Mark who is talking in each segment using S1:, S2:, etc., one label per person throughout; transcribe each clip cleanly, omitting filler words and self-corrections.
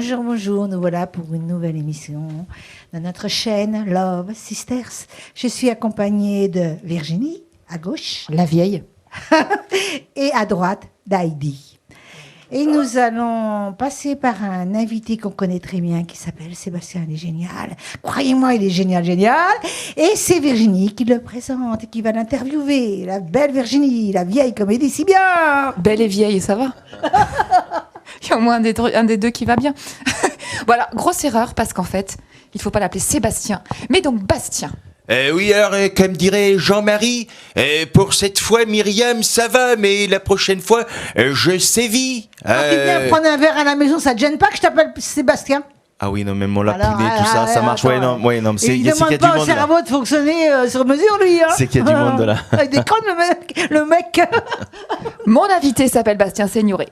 S1: bonjour, bonjour. Nous voilà pour une nouvelle émission de notre chaîne Love Sisters. Je suis accompagnée de Virginie, à gauche.
S2: La vieille.
S1: Et à droite, d'Heidi. Et nous allons passer par un invité qu'on connaît très bien qui s'appelle Sébastien. Il est génial. Croyez-moi, il est génial, génial. Et c'est Virginie qui le présente et qui va l'interviewer. La belle Virginie, la vieille comme elle dit si bien.
S2: Belle et vieille, ça va. Il y a au moins un des deux qui va bien. Voilà, grosse erreur parce qu'en fait, il ne faut pas l'appeler Sébastien, mais donc Bastien.
S3: Oui, alors, comme dirait Jean-Marie, pour cette fois, Myriam, ça va, mais la prochaine fois, je sévis.
S1: Quand tu viens prendre un verre à la maison, ça te gêne pas que je t'appelle Sébastien?
S3: Ah oui, non, même mon lapounet, tout ça, ça marche. Ouais, non, mais
S1: il
S3: qu'il y a
S1: demande
S3: du
S1: pas au
S3: monde là.
S1: cerveau de fonctionner sur mesure, lui. Hein.
S3: C'est qu'il y a du monde là.
S1: Il déconne, le mec.
S2: Mon invité s'appelle Bastien Seignoret.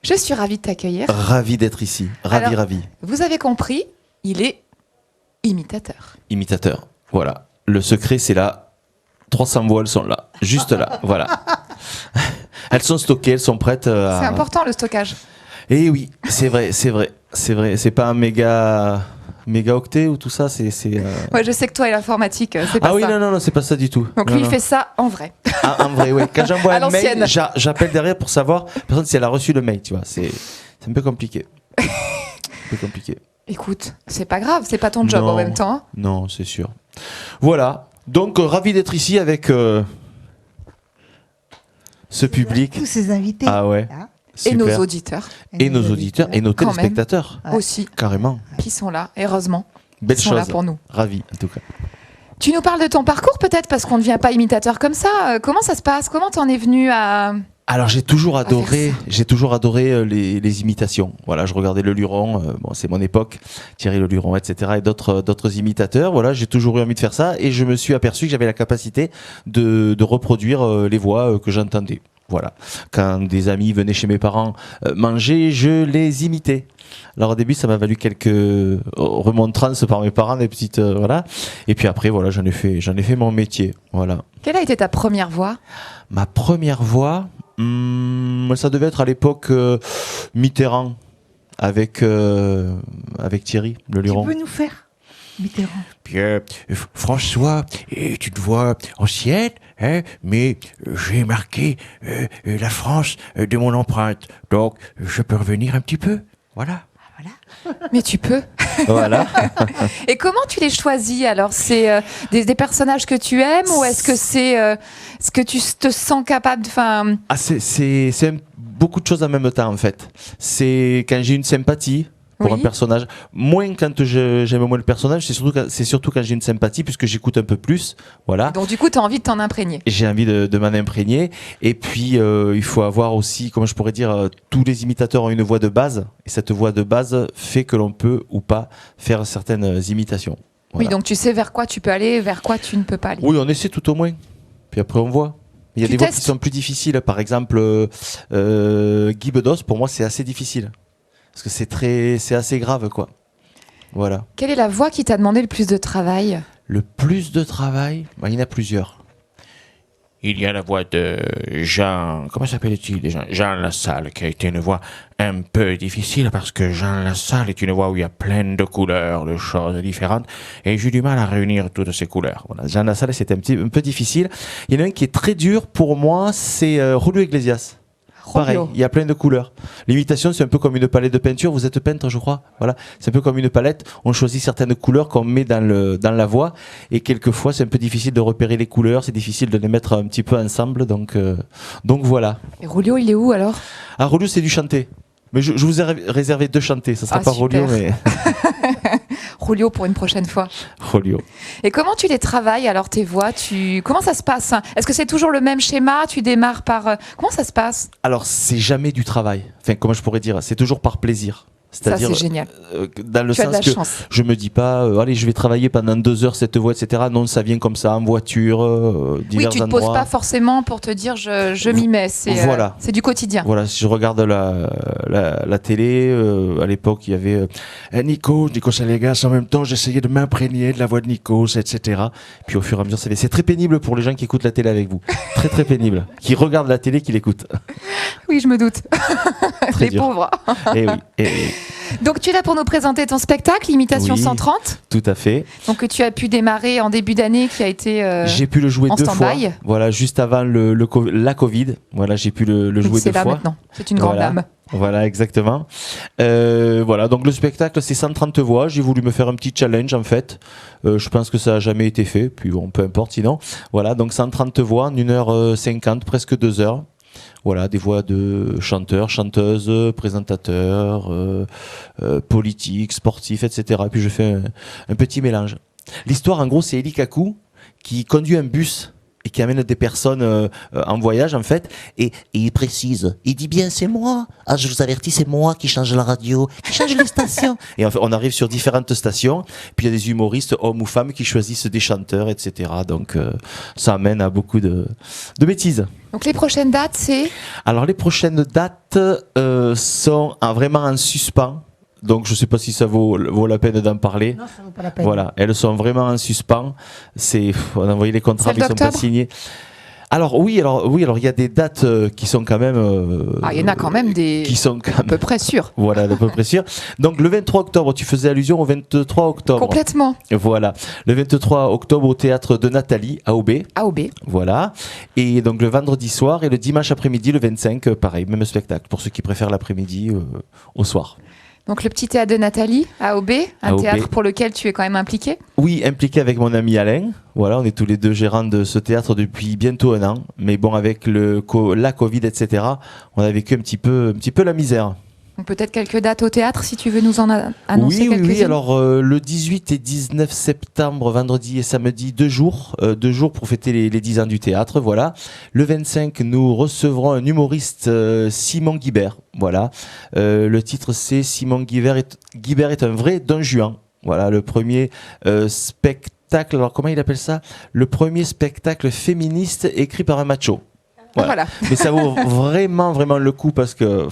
S2: Je suis ravie de t'accueillir.
S3: Ravi d'être ici, ravi.
S2: Vous avez compris, il est imitateur.
S3: Imitateur, voilà. Le secret, c'est là. 300 voix, elles sont là, juste là, voilà. Elles sont stockées, elles sont prêtes à...
S2: C'est important, le stockage.
S3: Eh oui, c'est vrai. C'est pas un méga octet ou tout ça, c'est.
S2: Ouais, je sais que toi et l'informatique, c'est pas ça.
S3: Ah oui, non, c'est pas ça du tout.
S2: Donc
S3: non,
S2: lui, il
S3: non.
S2: fait ça en vrai.
S3: Ah, en vrai, oui. Quand j'envoie
S2: À
S3: un mail,
S2: l'ancienne.
S3: j'appelle derrière pour savoir personne si elle a reçu le mail, tu vois. C'est un peu compliqué.
S2: Écoute, c'est pas grave, c'est pas ton job en même temps. Hein.
S3: Non, c'est sûr. Voilà. Donc, ravi d'être ici avec ce public.
S1: Tous ces invités.
S3: Ah ouais.
S1: Hein.
S2: Et
S3: Super.
S2: nos auditeurs
S3: Et nos auditeurs et nos
S2: Quand même.
S3: téléspectateurs.
S2: aussi,
S3: Carrément.
S2: qui sont là, heureusement.
S3: Belle
S2: Ils sont
S3: chose.
S2: là pour nous.
S3: Ravi, en tout cas.
S2: Tu nous parles de ton parcours peut-être parce qu'on ne devient pas imitateur comme ça. Comment ça se passe? Comment t'en es venu à...
S3: Alors j'ai toujours adoré
S2: faire
S3: les imitations. Voilà, je regardais Le Luron, bon c'est mon époque, Thierry Le Luron, etc. et d'autres imitateurs. Voilà, j'ai toujours eu envie de faire ça et je me suis aperçu que j'avais la capacité de reproduire les voix que j'entendais. Voilà, quand des amis venaient chez mes parents manger, je les imitais. Alors au début, ça m'a valu quelques remontrances par mes parents, des petites voilà. Et puis après, voilà, j'en ai fait mon métier. Voilà.
S2: Quelle a été ta première voix?
S3: Ma première voix, ça devait être à l'époque Mitterrand avec Thierry Le Luron.
S1: Tu peux nous faire Mitterrand?
S3: François est une voix ancienne, hein, mais j'ai marqué la France de mon empreinte. Donc, je peux revenir un petit peu. Voilà.
S2: Mais tu peux.
S3: Voilà.
S2: Et comment tu les choisis alors? C'est des personnages que tu aimes ou est-ce que c'est ce que tu te sens capable de...
S3: Ah, c'est beaucoup de choses en même temps, en fait. C'est quand j'ai une sympathie pour
S2: Oui.
S3: un personnage. Moins quand j'aime moins le personnage, c'est surtout quand j'ai une sympathie, puisque j'écoute un peu plus. Voilà.
S2: Donc du coup, tu as envie de t'en imprégner.
S3: J'ai envie de m'en imprégner. Et puis, il faut avoir aussi, comment je pourrais dire, tous les imitateurs ont une voix de base. Et cette voix de base fait que l'on peut ou pas faire certaines imitations. Voilà.
S2: Oui, donc tu sais vers quoi tu peux aller, vers quoi tu ne peux pas aller.
S3: Oui, on essaie tout au moins. Puis après, on voit. Il y a
S2: Tu
S3: des voix
S2: testes.
S3: qui sont plus difficiles. Par exemple, Guy Bedos, pour moi, c'est assez difficile. Parce que c'est assez grave, quoi. Voilà.
S2: Quelle est la voix qui t'a demandé le plus de travail?
S3: Le plus de travail, il y en a plusieurs. Il y a la voix de Jean... Comment s'appelle-t-il déjà? Jean Lassalle, qui a été une voix un peu difficile, parce que Jean Lassalle est une voix où il y a plein de couleurs, de choses différentes, et j'ai eu du mal à réunir toutes ces couleurs. Voilà. Jean Lassalle, c'était un peu difficile. Il y en a un qui est très dur pour moi, c'est Julio Iglesias. Pareil, il y a plein de couleurs. L'imitation, c'est un peu comme une palette de peinture. Vous êtes peintre, je crois. Voilà, c'est un peu comme une palette. On choisit certaines couleurs qu'on met dans la voix, et quelquefois, c'est un peu difficile de repérer les couleurs. C'est difficile de les mettre un petit peu ensemble. Donc voilà.
S2: Et Rolio, il est où alors?
S3: Ah, Rolio, c'est du chanter. Mais je vous ai réservé 2 chantés. Ça sera pas
S2: super.
S3: Rolio, mais
S2: Rolio pour une prochaine fois.
S3: Rolio.
S2: Et comment tu les travailles alors tes voix? Comment ça se passe? Est-ce que c'est toujours le même schéma? Tu démarres par... Comment ça se passe?
S3: Alors, c'est jamais du travail. Enfin, comment je pourrais dire? C'est toujours par plaisir.
S2: Ça, c'est génial.
S3: Dans le
S2: Tu as de
S3: sens
S2: la
S3: que
S2: chance.
S3: je me dis pas, allez, je vais travailler pendant 2 heures cette voix, etc. Non, ça vient comme ça, en voiture,
S2: Oui,
S3: divers
S2: tu te
S3: endroits.
S2: poses pas forcément pour te dire je m'y mets.
S3: Voilà.
S2: C'est du quotidien.
S3: Voilà, si je regarde la télé, à l'époque, il y avait Nikos Aliagas. En même temps, j'essayais de m'imprégner de la voix de Nikos, etc. Puis au fur et à mesure, c'est très pénible pour les gens qui écoutent la télé avec vous. Très, très pénible. Qui regardent la télé, qui l'écoutent.
S2: Oui, je me doute.
S3: Très
S2: Les
S3: dur.
S2: pauvres.
S3: Eh oui.
S2: Donc tu es là pour nous présenter ton spectacle, Imitation
S4: Oui.
S2: 130.
S4: Tout à fait.
S2: Donc que tu as pu démarrer en début d'année, qui a été
S4: J'ai pu le jouer
S2: en
S4: 2 fois.
S2: stand-by.
S4: Voilà, juste avant la Covid. Voilà, j'ai pu le
S2: Oui,
S4: jouer
S2: c'est
S4: 2
S2: là
S4: fois.
S2: maintenant. C'est une grande
S4: Voilà.
S2: dame.
S4: Voilà, exactement. Voilà, donc le spectacle, c'est 130 voix. J'ai voulu me faire un petit challenge, en fait. Je pense que ça n'a jamais été fait, puis bon, peu importe sinon. Voilà, donc 130 voix en 1h50, presque 2 heures. Voilà, des voix de chanteurs, chanteuses, présentateurs, politiques, sportifs, etc. Et puis je fais un petit mélange. L'histoire, en gros, c'est Eli Kaku qui conduit un bus et qui amène des personnes en voyage, en fait, et il précise, il dit bien, c'est moi, ah, je vous avertis, c'est moi qui change la radio, qui change les stations. Et en fait, on arrive sur différentes stations, puis il y a des humoristes, hommes ou femmes, qui choisissent des chanteurs, etc. Donc, ça amène à beaucoup de bêtises.
S2: Donc les prochaines dates, c'est
S4: Alors, les prochaines dates sont vraiment en suspens. Donc, je ne sais pas si ça vaut la peine d'en parler.
S1: Non, ça vaut pas la peine.
S4: Voilà, elles sont vraiment en suspens. On a envoyé les contrats,
S2: Celle
S4: mais ils ne sont pas
S2: d'octobre
S4: signés. Alors il y a des dates qui sont quand même.
S2: il y en a quand même des
S4: qui sont quand
S2: à peu près sûres.
S4: Voilà, à peu près sûr. Donc le 23 octobre, tu faisais allusion au 23 octobre.
S2: Complètement.
S4: Voilà, le 23 octobre au théâtre de Nathalie à Aubé.
S2: AOB.
S4: Voilà. Et donc le vendredi soir et le dimanche après-midi, le 25, pareil, même spectacle pour ceux qui préfèrent l'après-midi au soir.
S2: Donc le petit théâtre de Nathalie, AOB, un
S4: AOB.
S2: théâtre pour lequel tu es quand même impliqué.
S4: Oui, impliqué avec mon ami Alain. Voilà, on est tous les deux gérants de ce théâtre depuis bientôt 1 an. Mais bon, avec la Covid, etc., on a vécu un petit peu la misère.
S2: Donc peut-être quelques dates au théâtre si tu veux nous en annoncer
S4: Oui,
S2: quelques-unes.
S4: oui. Alors le 18 et 19 septembre, vendredi et samedi, 2 jours. 2 jours pour fêter les 10 ans du théâtre. Voilà. Le 25, nous recevrons un humoriste, Simon Guibert. Voilà. Le titre, c'est Simon Guibert est un vrai Don Juan. Voilà, le premier spectacle. Alors comment il appelle ça? Le premier spectacle féministe écrit par un macho.
S2: Voilà.
S4: Mais ça vaut vraiment, vraiment le coup parce que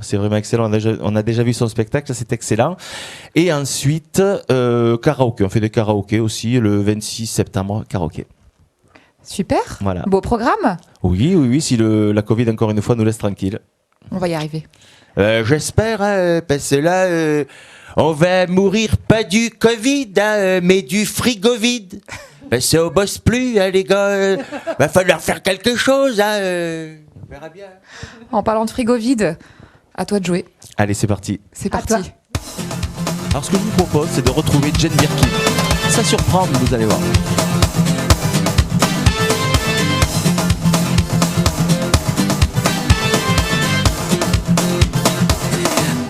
S4: c'est vraiment excellent. On a déjà vu son spectacle, c'est excellent. Et ensuite, karaoké. On fait des karaokés aussi le 26 septembre, karaoké.
S2: Super.
S4: Voilà.
S2: Beau programme.
S4: Oui, si la Covid, encore une fois, nous laisse tranquille.
S2: On va y arriver.
S3: J'espère, parce que là, on va mourir pas du Covid, mais du frigo vide. Parce qu'on bosse plus, les gars. Va falloir faire quelque chose, on verra bien.
S2: En parlant de frigo vide, à toi de jouer.
S4: Allez, c'est parti.
S2: C'est
S1: À
S2: parti.
S1: toi.
S4: Alors, ce que je vous propose, c'est de retrouver Jane Birkin. Ça surprend, mais vous allez voir.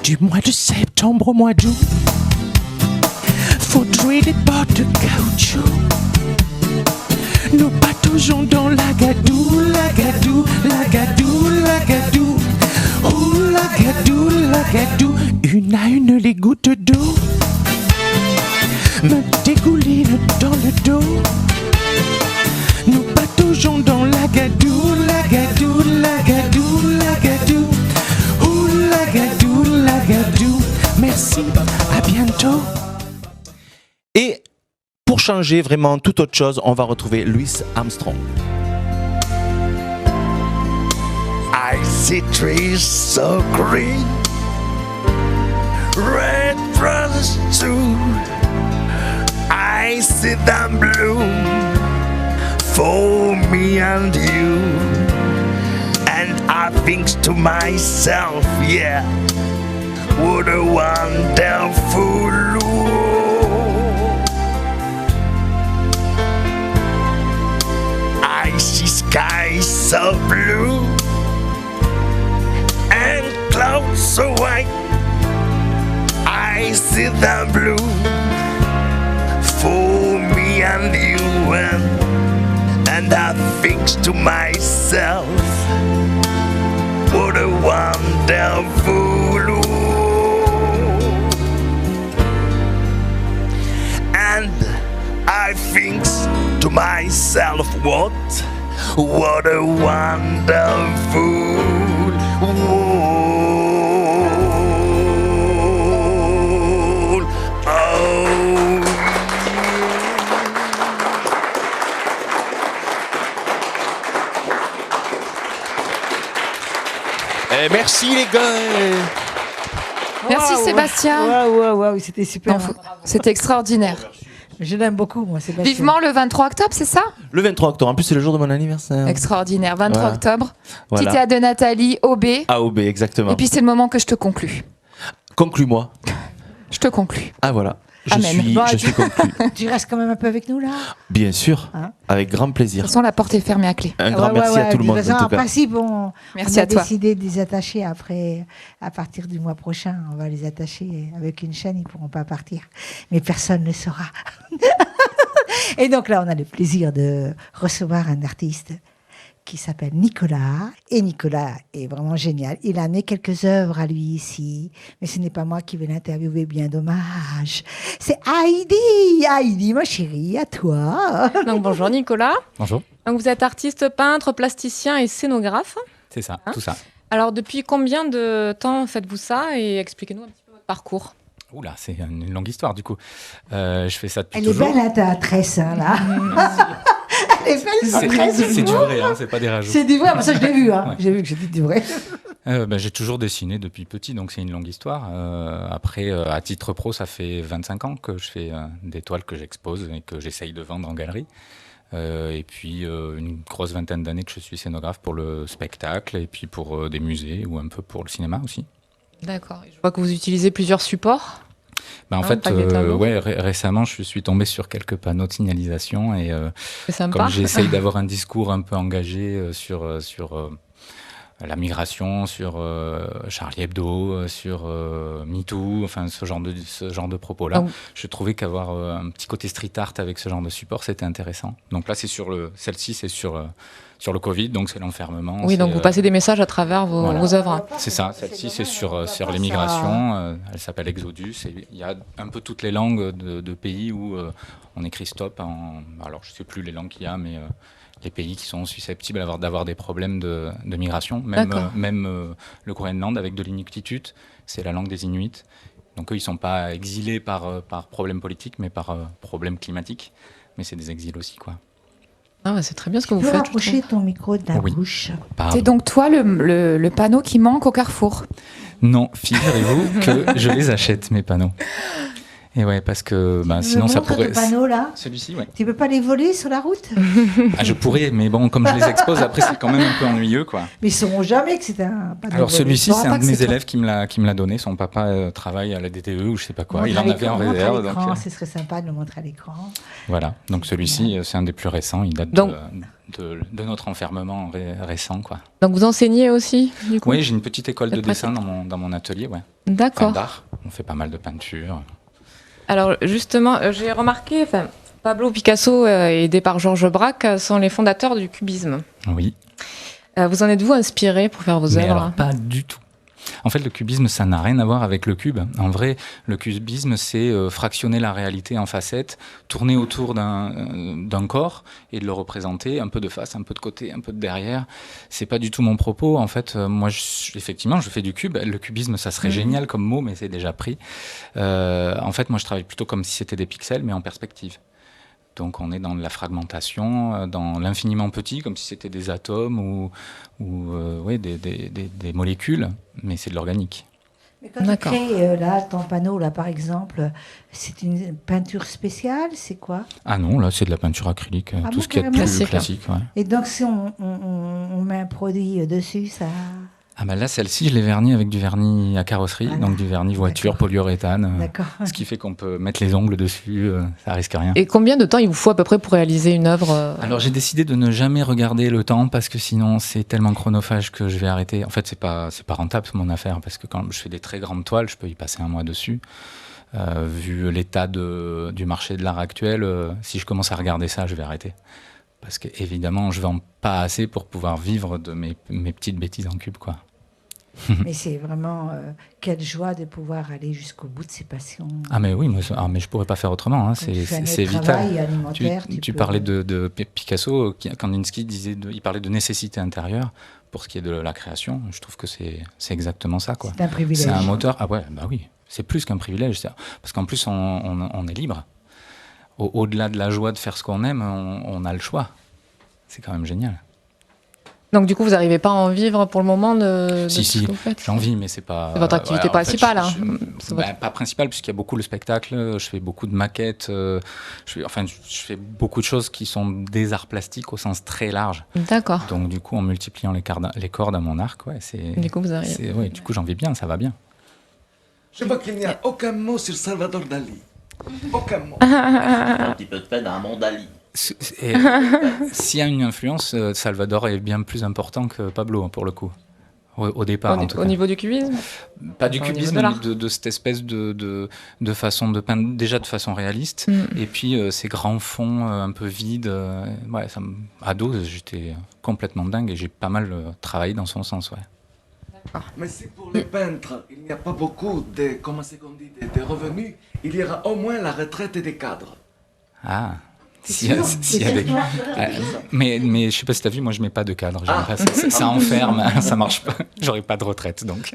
S3: Du mois de septembre au mois d'août, faudrait des bottes de caoutchouc. Nous pataugeons dans la gadoue, la gadoue, la gadoue, la gadoue. Oh la gadoue, la gadoue. Une à une les gouttes d'eau me dégoulinent dans le dos. Nous pataugeons dans la gadoue, la gadoue, la gadoue, la gadoue. Oh la gadoue, la gadoue. Merci, à bientôt.
S4: Et pour changer vraiment toute autre chose, on va retrouver Louis Armstrong.
S5: I see trees so green, red roses too. I see them bloom for me and you. And I think to myself, yeah, what a wonderful world. I see skies so blue and clouds so white. I see them blue for me and you, and I think to myself, what a wonderful world. And I think to myself, what a wonderful world. Oh.
S3: Merci les gars.
S2: Merci
S1: Waouh.
S2: Sébastien.
S1: Waouh, c'était super.
S2: Non, c'était extraordinaire.
S1: Je l'aime beaucoup, moi, Sébastien.
S2: Vivement le 23 octobre, c'est ça?
S4: Le 23 octobre, en plus c'est le jour de mon anniversaire.
S2: Extraordinaire. 23
S4: Voilà.
S2: octobre.
S4: Voilà.
S2: Petit théâtre de Nathalie, OB.
S4: AOB, exactement.
S2: Et puis c'est le moment que je te conclue.
S4: Conclue-moi.
S2: Je te conclue.
S4: Ah voilà.
S2: Amen. Bon,
S4: Je suis conclu.
S1: Tu restes quand même un peu avec nous, là?
S4: Bien sûr,
S1: Hein
S4: avec grand
S2: De
S4: plaisir.
S2: toute façon, la porte est fermée à clé.
S4: Un grand merci à tout le monde
S1: De toute façon,
S4: en
S1: en
S4: tout cas.
S1: principe,
S2: Merci
S1: on a
S2: à toi.
S1: décidé de les attacher après, à partir du mois prochain. On va les attacher avec une chaîne, ils ne pourront pas partir. Mais personne ne le saura. Et donc là, on a le plaisir de recevoir un artiste qui s'appelle Nicolas. Et Nicolas est vraiment génial. Il a amené quelques œuvres à lui ici. Mais ce n'est pas moi qui vais l'interviewer, bien dommage. C'est Heidi. Heidi, ma chérie, à toi.
S6: Donc bonjour Nicolas.
S7: Bonjour,
S6: Donc vous êtes artiste, peintre, plasticien et scénographe.
S7: c'est ça,
S6: Hein
S7: tout ça.
S6: Alors depuis combien de temps faites-vous ça et expliquez-nous un petit peu votre parcours.
S7: Oula, c'est une longue histoire du coup. Je fais ça depuis
S1: Elle est
S7: toujours.
S1: belle, hein, ta tresse, hein, là. Elle est belle, sa tresse.
S7: C'est du vrai, hein, c'est pas des rajouts.
S1: C'est du vrai, ça je l'ai vu. Hein.
S7: Ouais.
S1: J'ai vu que c'était du vrai.
S7: J'ai toujours dessiné depuis petit, donc c'est une longue histoire. Après, à titre pro, ça fait 25 ans que je fais des toiles que j'expose et que j'essaye de vendre en galerie. Et puis une grosse vingtaine d'années que je suis scénographe pour le spectacle et puis pour des musées ou un peu pour le cinéma aussi.
S6: D'accord. Je vois que vous utilisez plusieurs supports.
S7: En
S6: Ah,
S7: fait,
S6: pas que des tableaux.
S7: récemment, je suis tombé sur quelques panneaux de signalisation et
S6: C'est sympa.
S7: comme j'essaye d'avoir un discours un peu engagé sur la migration, sur Charlie Hebdo, sur MeToo, enfin ce genre de propos-là,
S6: Ah oui.
S7: je trouvais qu'avoir un petit côté street art avec ce genre de support, c'était intéressant. Donc là, celle-ci, c'est sur le Covid, donc c'est l'enfermement.
S6: Oui, donc
S7: c'est,
S6: vous passez des messages à travers vos œuvres.
S7: c'est ça, celle-ci c'est sur l'immigration, elle s'appelle Exodus, et il y a un peu toutes les langues de pays où on écrit stop, alors je sais plus les langues qu'il y a, mais les pays qui sont susceptibles d'avoir des problèmes de migration, même le Groenland avec de l'inuktitut, c'est la langue des Inuits, donc eux ils sont pas exilés par problème politique, mais par problème climatique, mais c'est des exils aussi quoi.
S6: Ah ouais, c'est très bien ce que vous
S1: Tu peux
S6: faites.
S1: rapprocher ton micro de la
S7: Oui.
S1: bouche.
S7: Pardon.
S2: C'est donc toi le panneau qui manque au Carrefour.
S7: Non, figurez-vous que je les achète mes panneaux. Et ouais, parce que sinon ça pourrait.
S1: Ce panneau là.
S7: Celui-ci, ouais.
S1: Tu peux pas les voler sur la route?
S7: Ah, je pourrais, mais bon, comme je les expose, après c'est quand même un peu ennuyeux, quoi.
S1: Mais ils sauront jamais que c'est un panneau.
S7: Alors
S1: volé.
S7: celui-ci,
S2: saura
S7: c'est
S2: pas
S7: un de
S2: que
S7: mes
S2: c'est toi.
S7: élèves qui me l'a donné. Son papa travaille à la DTE ou je sais pas quoi.
S1: Montre
S7: Il
S1: à
S7: en avait en
S1: l'écran, montre à
S7: réserve,
S1: l'écran,
S7: donc
S1: ce serait sympa de le montrer à l'écran.
S7: voilà. Donc celui-ci, c'est un des plus récents. Il date
S6: Donc-
S7: de notre enfermement récent, quoi.
S6: Donc vous enseignez aussi, du coup.
S7: Oui, j'ai une petite école de
S6: Faites
S7: dessin dans mon atelier, ouais. Enfin,
S6: D'accord.
S7: d'art. On fait pas mal de peinture.
S6: Alors justement, j'ai remarqué, Pablo Picasso et aidé par Georges Braque sont les fondateurs du cubisme.
S7: Oui.
S6: Vous en êtes-vous inspiré pour faire vos
S7: Mais
S6: œuvres?
S7: alors, pas du tout. En fait, le cubisme, ça n'a rien à voir avec le cube. En vrai, le cubisme, c'est fractionner la réalité en facettes, tourner autour d'un corps et de le représenter, un peu de face, un peu de côté, un peu de derrière. C'est pas du tout mon propos. En fait, moi, effectivement, je fais du cube. Le cubisme, ça serait génial comme mot, mais c'est déjà pris. En fait, moi, je travaille plutôt comme si c'était des pixels, mais en perspective. Donc on est dans de la fragmentation, dans l'infiniment petit, comme si c'était des atomes ou des molécules, mais c'est de l'organique.
S1: Mais quand tu
S6: D'accord.
S1: crées là ton panneau là par exemple, c'est une peinture spéciale, c'est quoi?
S7: Ah non, là c'est de la peinture acrylique,
S1: Ah
S7: tout
S1: bon,
S7: ce qui est
S1: carrément.
S7: plus
S6: Classique.
S7: classique. Ouais.
S1: Et donc si on met un produit dessus, ça.
S7: Ah bah là, celle-ci, je l'ai vernie avec du vernis à carrosserie,
S1: Voilà.
S7: donc du vernis voiture,
S1: D'accord.
S7: polyuréthane,
S1: D'accord.
S7: ce qui fait qu'on peut mettre les ongles dessus, ça risque rien.
S6: Et combien de temps il vous faut à peu près pour réaliser une œuvre
S7: Alors j'ai décidé de ne jamais regarder le temps parce que sinon c'est tellement chronophage que je vais arrêter. En fait c'est pas rentable mon affaire parce que quand je fais des très grandes toiles, je peux y passer un mois dessus. Vu l'état du marché de l'art actuel, si je commence à regarder ça, je vais arrêter. Parce que évidemment je vends pas assez pour pouvoir vivre de mes petites bêtises en cube quoi.
S1: Mais c'est vraiment quelle joie de pouvoir aller jusqu'au bout de ses passions.
S7: Ah mais oui, mais je pourrais pas faire autrement. Hein.
S1: Tu fais un
S7: C'est
S1: autre
S7: vital.
S1: travail alimentaire.
S7: Tu
S1: peux-
S7: parlais de Picasso, Kandinsky il parlait de nécessité intérieure pour ce qui est de la création. Je trouve que c'est exactement ça, quoi.
S1: C'est un privilège.
S7: C'est un moteur. Ah ouais, bah oui, c'est plus qu'un privilège. Parce qu'en plus, on est libre. Au-delà de la joie de faire ce qu'on aime, on a le choix. C'est quand même génial.
S6: Donc du coup, vous n'arrivez pas à en vivre pour le moment de
S7: Si,
S6: ce
S7: si,
S6: que vous faites.
S7: j'en vis, mais c'est pas.
S6: C'est votre activité
S7: en fait,
S6: principale, hein. C'est
S7: bah,
S6: votre-
S7: pas principale, puisqu'il y a beaucoup le spectacle. Je fais beaucoup de maquettes. Je fais beaucoup de choses qui sont des arts plastiques au sens très large.
S6: D'accord.
S7: Donc du coup, en multipliant les cordes à mon arc, ouais, c'est.
S6: Du coup, vous arrivez.
S7: Ouais, du coup, j'en vis bien, ça va bien.
S5: Je vois qu'il n'y a aucun mot sur Salvador Dali. Aucun mot.
S8: Un petit peu de peine à un monde Dali.
S7: Et, s'il y a une influence, Salvador est bien plus important que Pablo, hein, pour le coup. Au départ, en tout
S6: Au
S7: cas.
S6: niveau du cubisme?
S7: Pas du
S6: Au niveau
S7: cubisme,
S6: de l'art.
S7: mais de cette espèce de façon de peindre, déjà de façon réaliste, et puis ces grands fonds un peu vides. Ouais, ado, j'étais complètement dingue et j'ai pas mal travaillé dans son sens. Ouais.
S5: Mais si pour les peintres, il n'y a pas beaucoup de, comment c'est qu'on dit, de revenus, il y aura au moins la retraite des cadres.
S7: Ah. S'il y a des... mais je sais pas si t'as vu, moi je mets pas de cadre. J'aime pas ça enferme, ça marche pas. J'aurai pas de retraite donc.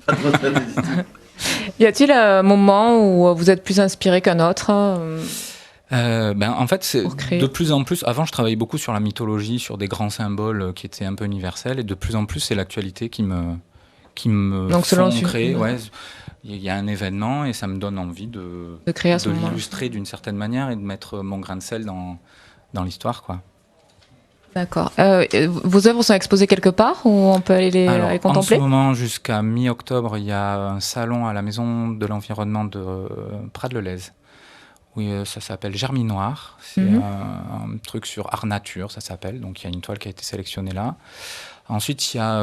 S6: Y a-t-il un moment où vous êtes plus inspiré qu'un autre?
S7: En fait, c'est
S6: Pour créer.
S7: de plus en plus. Avant, je travaillais beaucoup sur la mythologie, sur des grands symboles qui étaient un peu universels, et de plus en plus, c'est l'actualité qui me
S6: Donc, selon
S7: font
S6: le
S7: créer.
S6: sujet.
S7: Ouais, il y a un événement et ça me donne envie de
S6: créer à ce moment-là.
S7: l'illustrer d'une certaine manière et de mettre mon grain de sel dans l'histoire, quoi.
S6: D'accord. Vos œuvres sont exposées quelque part ou on peut aller les
S7: Alors,
S6: contempler?
S7: en ce moment, jusqu'à mi-octobre, il y a un salon à la Maison de l'Environnement de Prades-le-Lez. Oui, ça s'appelle Germinoir. C'est un truc sur art nature, ça s'appelle. Donc, il y a une toile qui a été sélectionnée là. Ensuite, il y a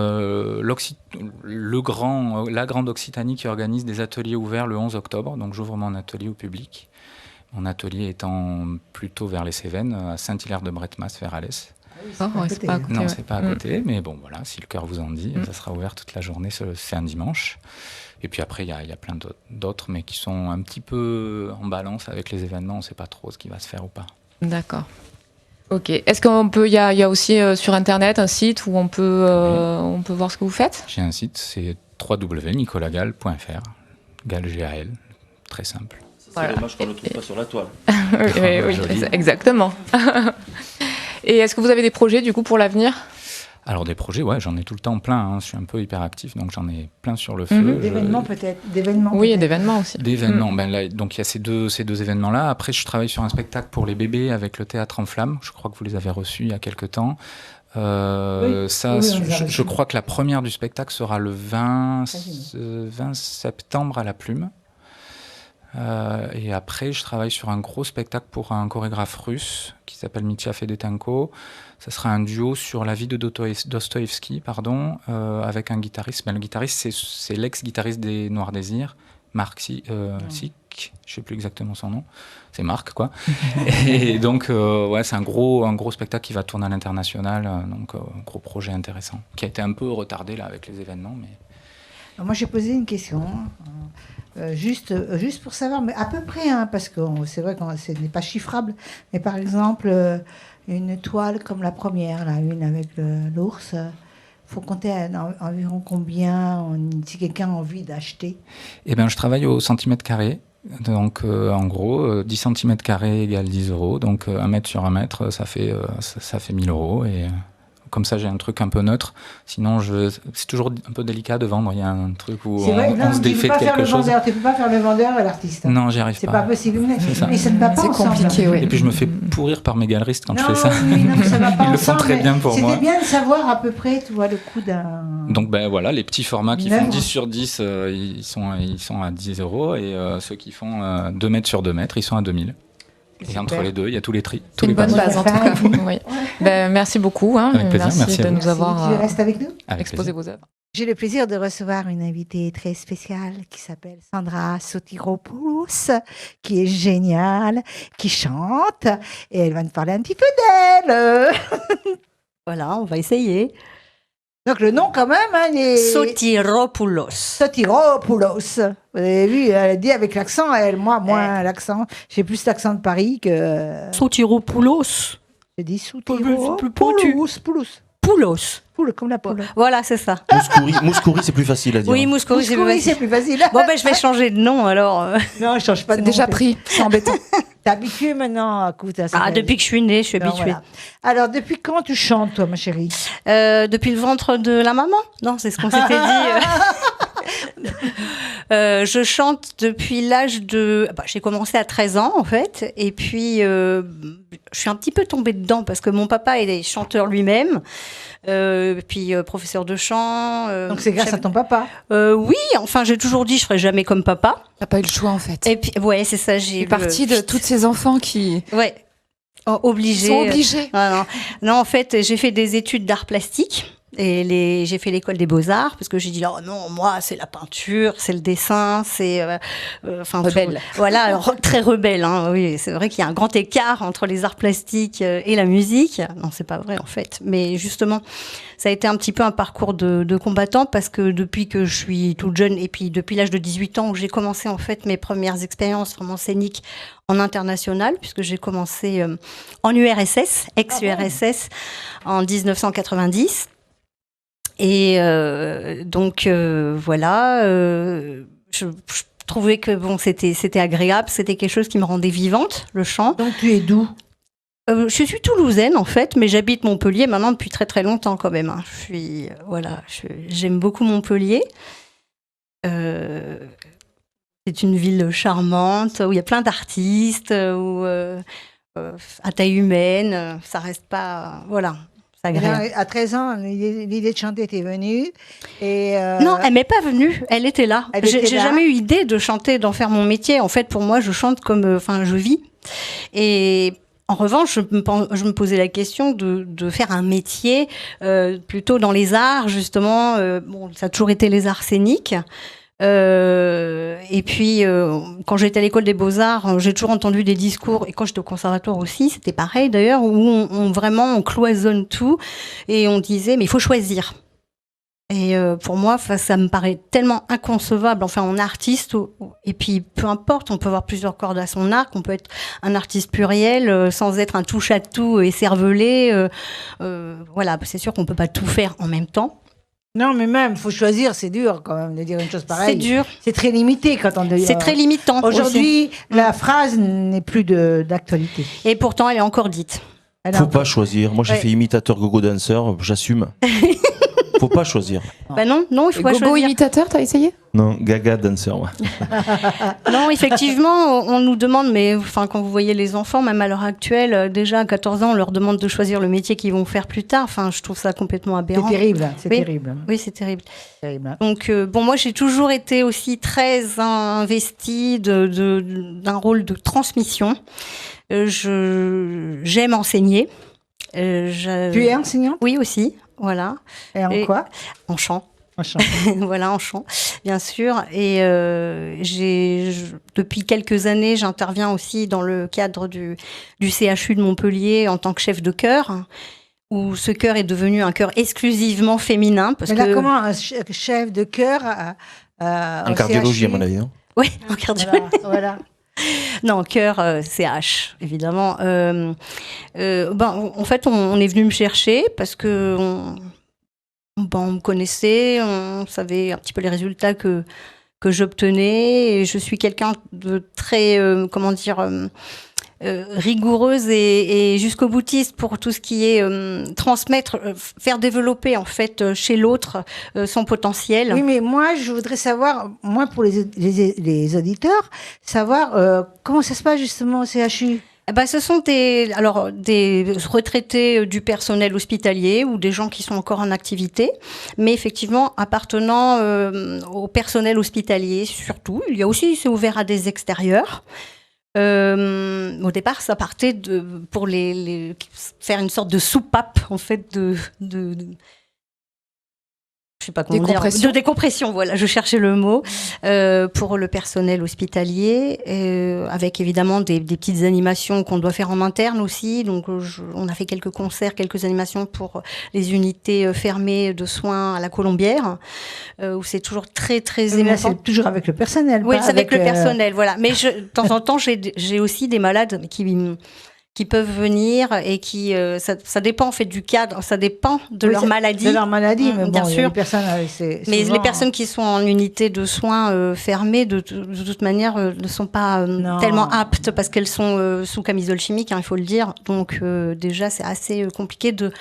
S7: la Grande Occitanie qui organise des ateliers ouverts le 11 octobre. Donc, j'ouvre mon atelier au public. Mon atelier étant plutôt vers les Cévennes, à Saint-Hilaire-de-Bretmas, vers Alès.
S6: Oh, ouais, c'est pas à côté,
S7: Non,
S6: ouais.
S7: c'est pas à côté, mais bon, voilà, si le cœur vous en dit, ça sera ouvert toute la journée, c'est un dimanche. Et puis après, il y a plein d'autres, mais qui sont un petit peu en balance avec les événements, on ne sait pas trop ce qui va se faire ou pas.
S6: D'accord. Ok. Est-ce qu'on peut, il y a aussi sur Internet un site où on peut voir ce que vous faites?
S7: J'ai un site, c'est www.nicolasgal.fr, Gal G-A-L, très simple.
S8: C'est dommage qu'on ne le trouve pas sur la toile.
S6: Oui,
S7: Joli.
S6: exactement. Et est-ce que vous avez des projets du coup pour l'avenir?
S7: Alors des projets, ouais, j'en ai tout le temps plein, hein. Je suis un peu hyperactif, donc j'en ai plein sur le feu.
S1: D'événements peut-être. D'événements.
S6: Oui, et
S1: peut-être.
S6: d'événements aussi.
S7: D'événements, ben là, donc il y a ces deux événements-là. Après, je travaille sur un spectacle pour les bébés avec le Théâtre en Flammes. Je crois que vous les avez reçus il y a quelques temps.
S1: Oui. Oui, on les a
S7: Je
S1: reçus.
S7: crois que la première du spectacle sera le 20 septembre à la Plume. Et après, je travaille sur un gros spectacle pour un chorégraphe russe qui s'appelle Mitya Fedotenko. Ça sera un duo sur la vie de Dostoïevski, avec un guitariste. Ben, le guitariste, c'est l'ex-guitariste des Noirs Désirs, Marc Sik, je ne sais plus exactement son nom. C'est Marc, quoi. Et donc, ouais, c'est un gros spectacle qui va tourner à l'international. Donc, gros projet intéressant, qui a été un peu retardé là avec les événements, mais...
S1: Alors, moi, j'ai posé une question, juste pour savoir, mais à peu près, hein, parce que c'est vrai que ce n'est pas chiffrable, mais par exemple, une toile comme la première, là, une avec l'ours, faut compter environ combien si quelqu'un a envie d'acheter.
S7: Eh bien, je travaille au centimètre carré. Donc, en gros, 10 cm égale 10 €. Donc, 1 mètre sur 1 mètre, ça fait 1000 €. Et comme ça, j'ai un truc un peu neutre. Sinon, c'est toujours un peu délicat de vendre. Il y a un truc où
S1: C'est vrai,
S7: on se défait de quelque chose.
S1: Tu ne peux pas faire le vendeur et l'artiste.
S7: Non, j'y arrive
S1: C'est
S7: pas.
S1: pas possible.
S7: C'est ça.
S1: Mais ça ne va pas
S6: C'est
S1: ensemble.
S6: compliqué, oui.
S7: Et puis, je me fais pourrir par mes galeristes quand je fais ça.
S1: Oui, non, ça va pas
S7: Ils le font
S1: ensemble,
S7: très
S1: mais
S7: bien pour moi.
S1: C'était bien de savoir à peu près, tu vois, le coût d'un...
S7: Donc ben voilà, les petits formats qui
S1: Une
S7: font
S1: œuvre.
S7: 10 sur 10, ils sont à 10 €, et ceux qui font 2 mètres sur 2 mètres, ils sont à 2000. Et
S1: Super.
S7: entre les deux, il y a tous les tous
S6: C'est
S7: les
S6: une bonne
S7: paramètres.
S6: base en tout cas. Oui. Ben, merci beaucoup. Hein.
S7: Avec plaisir, merci à
S6: de
S7: vous.
S6: nous avoir
S1: Tu restes avec nous?
S7: Avec
S6: exposé
S7: plaisir.
S6: vos œuvres.
S1: J'ai le plaisir de recevoir une invitée très spéciale qui s'appelle Sandra Sotiropoulos, qui est géniale, qui chante, et elle va nous parler un petit peu d'elle.
S9: Voilà, on va essayer.
S1: Donc le nom quand même, hein, il est...
S9: Sotiropoulos.
S1: Sotiropoulos. Vous avez vu, elle dit avec l'accent, elle, moi, moins l'accent. J'ai plus l'accent de Paris que...
S9: Sotiropoulos.
S1: J'ai dit
S9: Plus pointu.
S1: Sotiropoulos.
S9: Poulos.
S1: Poule, comme la poule.
S9: Voilà, c'est ça.
S4: Mouscouri, c'est plus facile à dire.
S9: Oui, Mouscouri, c'est plus
S1: Mouscouri, c'est
S9: facile.
S1: plus facile.
S9: Bon, ben, je vais changer de nom alors.
S1: Non, je change pas de
S2: C'est
S1: nom.
S2: déjà pris, c'est embêtant.
S1: T'es habituée maintenant à écouter ça.
S9: Ah, depuis que je suis née, je suis
S1: Non,
S9: habituée.
S1: voilà. Alors, depuis quand tu chantes, toi, ma chérie?
S9: Depuis le ventre de la maman? Non, c'est ce qu'on s'était dit. Je chante depuis l'âge de... j'ai commencé à 13 ans, en fait. Et puis, je suis un petit peu tombée dedans parce que mon papa est chanteur lui-même. Puis professeur de chant.
S1: Donc, c'est grâce à ton papa?
S9: Oui, enfin, j'ai toujours dit je ferai jamais comme papa.
S2: T'as pas eu le choix, en fait.
S9: Et puis, ouais, c'est ça.
S2: J'ai partie de tous ces enfants qui...
S9: Ouais. Obligés.
S2: Sont obligés.
S9: Non, en fait, j'ai fait des études d'art plastique. Et j'ai fait l'école des beaux-arts parce que j'ai dit, oh non, moi, c'est la peinture, c'est le dessin, c'est...
S2: rebelle.
S9: Voilà, alors, très rebelle. Hein, oui, c'est vrai qu'il y a un grand écart entre les arts plastiques et la musique. Non, c'est pas vrai, en fait. Mais justement, ça a été un petit peu un parcours de combattant parce que depuis que je suis toute jeune et puis depuis l'âge de 18 ans où j'ai commencé, en fait, mes premières expériences vraiment scéniques en international, puisque j'ai commencé en URSS, ex-URSS, en 1990. Et donc voilà, je trouvais que bon, c'était agréable, c'était quelque chose qui me rendait vivante, le chant.
S1: Donc tu es d'où?
S9: Je suis toulousaine en fait, mais j'habite Montpellier maintenant depuis très très longtemps quand même. Hein. J'aime beaucoup Montpellier. C'est une ville charmante où il y a plein d'artistes, où à taille humaine, ça reste pas, voilà.
S1: À 13 ans, l'idée de chanter était venue. Et
S9: Non, elle m'est pas venue. Elle était là. J'ai jamais eu idée de chanter, d'en faire mon métier. En fait, pour moi, je chante comme, je vis. Et en revanche, je me posais la question de faire un métier plutôt dans les arts, justement. Ça a toujours été les arts scéniques. Et puis, quand j'étais à l'école des Beaux-Arts, j'ai toujours entendu des discours, et quand j'étais au conservatoire aussi, c'était pareil d'ailleurs, où on cloisonne tout, et on disait, mais il faut choisir. Et pour moi, ça me paraît tellement inconcevable, enfin, en artiste, et puis peu importe, on peut avoir plusieurs cordes à son arc, on peut être un artiste pluriel, sans être un touche-à-tout et cervelé. Voilà, c'est sûr qu'on peut pas tout faire en même temps.
S1: Non, mais même, faut choisir, c'est dur quand même de dire une chose pareille.
S9: C'est dur.
S1: C'est très limité quand on dit.
S9: C'est très limitant.
S1: Aujourd'hui, la phrase n'est plus d'actualité.
S9: Et pourtant, elle est encore dite.
S4: Faut pas choisir. Moi, j'ai fait imitateur gogo danseur, j'assume. Faut pas choisir.
S9: Bah non, il faut pas choisir.
S2: Gogo imitateur, t'as essayé?
S4: Non, gaga danseur, moi.
S9: Non, effectivement, on nous demande, mais enfin, quand vous voyez les enfants, même à l'heure actuelle, déjà à 14 ans, on leur demande de choisir le métier qu'ils vont faire plus tard. Enfin, je trouve ça complètement aberrant.
S1: C'est terrible, c'est terrible.
S9: Oui, c'est terrible. Donc, moi, j'ai toujours été aussi très investie d'un rôle de transmission. J'aime enseigner.
S1: Tu es enseignante?
S9: Oui, aussi. Voilà.
S1: Et en quoi?
S9: En chant.
S1: En chant.
S9: Voilà, en chant, bien sûr. Et depuis quelques années, j'interviens aussi dans le cadre du CHU de Montpellier en tant que chef de chœur, où ce chœur est devenu un chœur exclusivement féminin.
S1: Mais là, comment un chef de chœur
S4: en cardiologie,
S1: CHU?
S4: à mon avis, non?
S9: Oui, en cardiologie.
S1: Voilà.
S9: Non, chœur CH, évidemment. En fait, on est venu me chercher parce que on me connaissait, on savait un petit peu les résultats que j'obtenais. Et je suis quelqu'un de très, rigoureuse et jusqu'au boutiste pour tout ce qui est transmettre, faire développer en fait chez l'autre son potentiel.
S1: Oui, mais moi je voudrais savoir, pour les auditeurs, savoir comment ça se passe justement au CHU.
S9: Ce sont des retraités du personnel hospitalier ou des gens qui sont encore en activité, mais effectivement appartenant au personnel hospitalier surtout. Il y a aussi, c'est ouvert à des extérieurs. Au départ, ça partait pour faire une sorte de soupape en fait je sais pas comment dire, de décompression, voilà, je cherchais le mot, pour le personnel hospitalier, avec évidemment des petites animations qu'on doit faire en interne aussi. Donc, on a fait quelques concerts, quelques animations pour les unités fermées de soins à la Colombière, où c'est toujours très, très émouvant.
S1: Là, c'est toujours avec le personnel.
S9: Oui, c'est avec le personnel, voilà. Mais de temps en temps, j'ai aussi des malades qui peuvent venir et qui ça dépend en fait du cadre, ça dépend de leur maladie.
S1: De leur maladie, mais
S9: bien
S1: bon, il y a
S9: sûr.
S1: des personnes
S9: Mais les personnes qui sont en unité de soins fermée, de toute manière, ne sont pas tellement aptes parce qu'elles sont sous camisole chimique, il faut le dire. Donc déjà, c'est assez compliqué de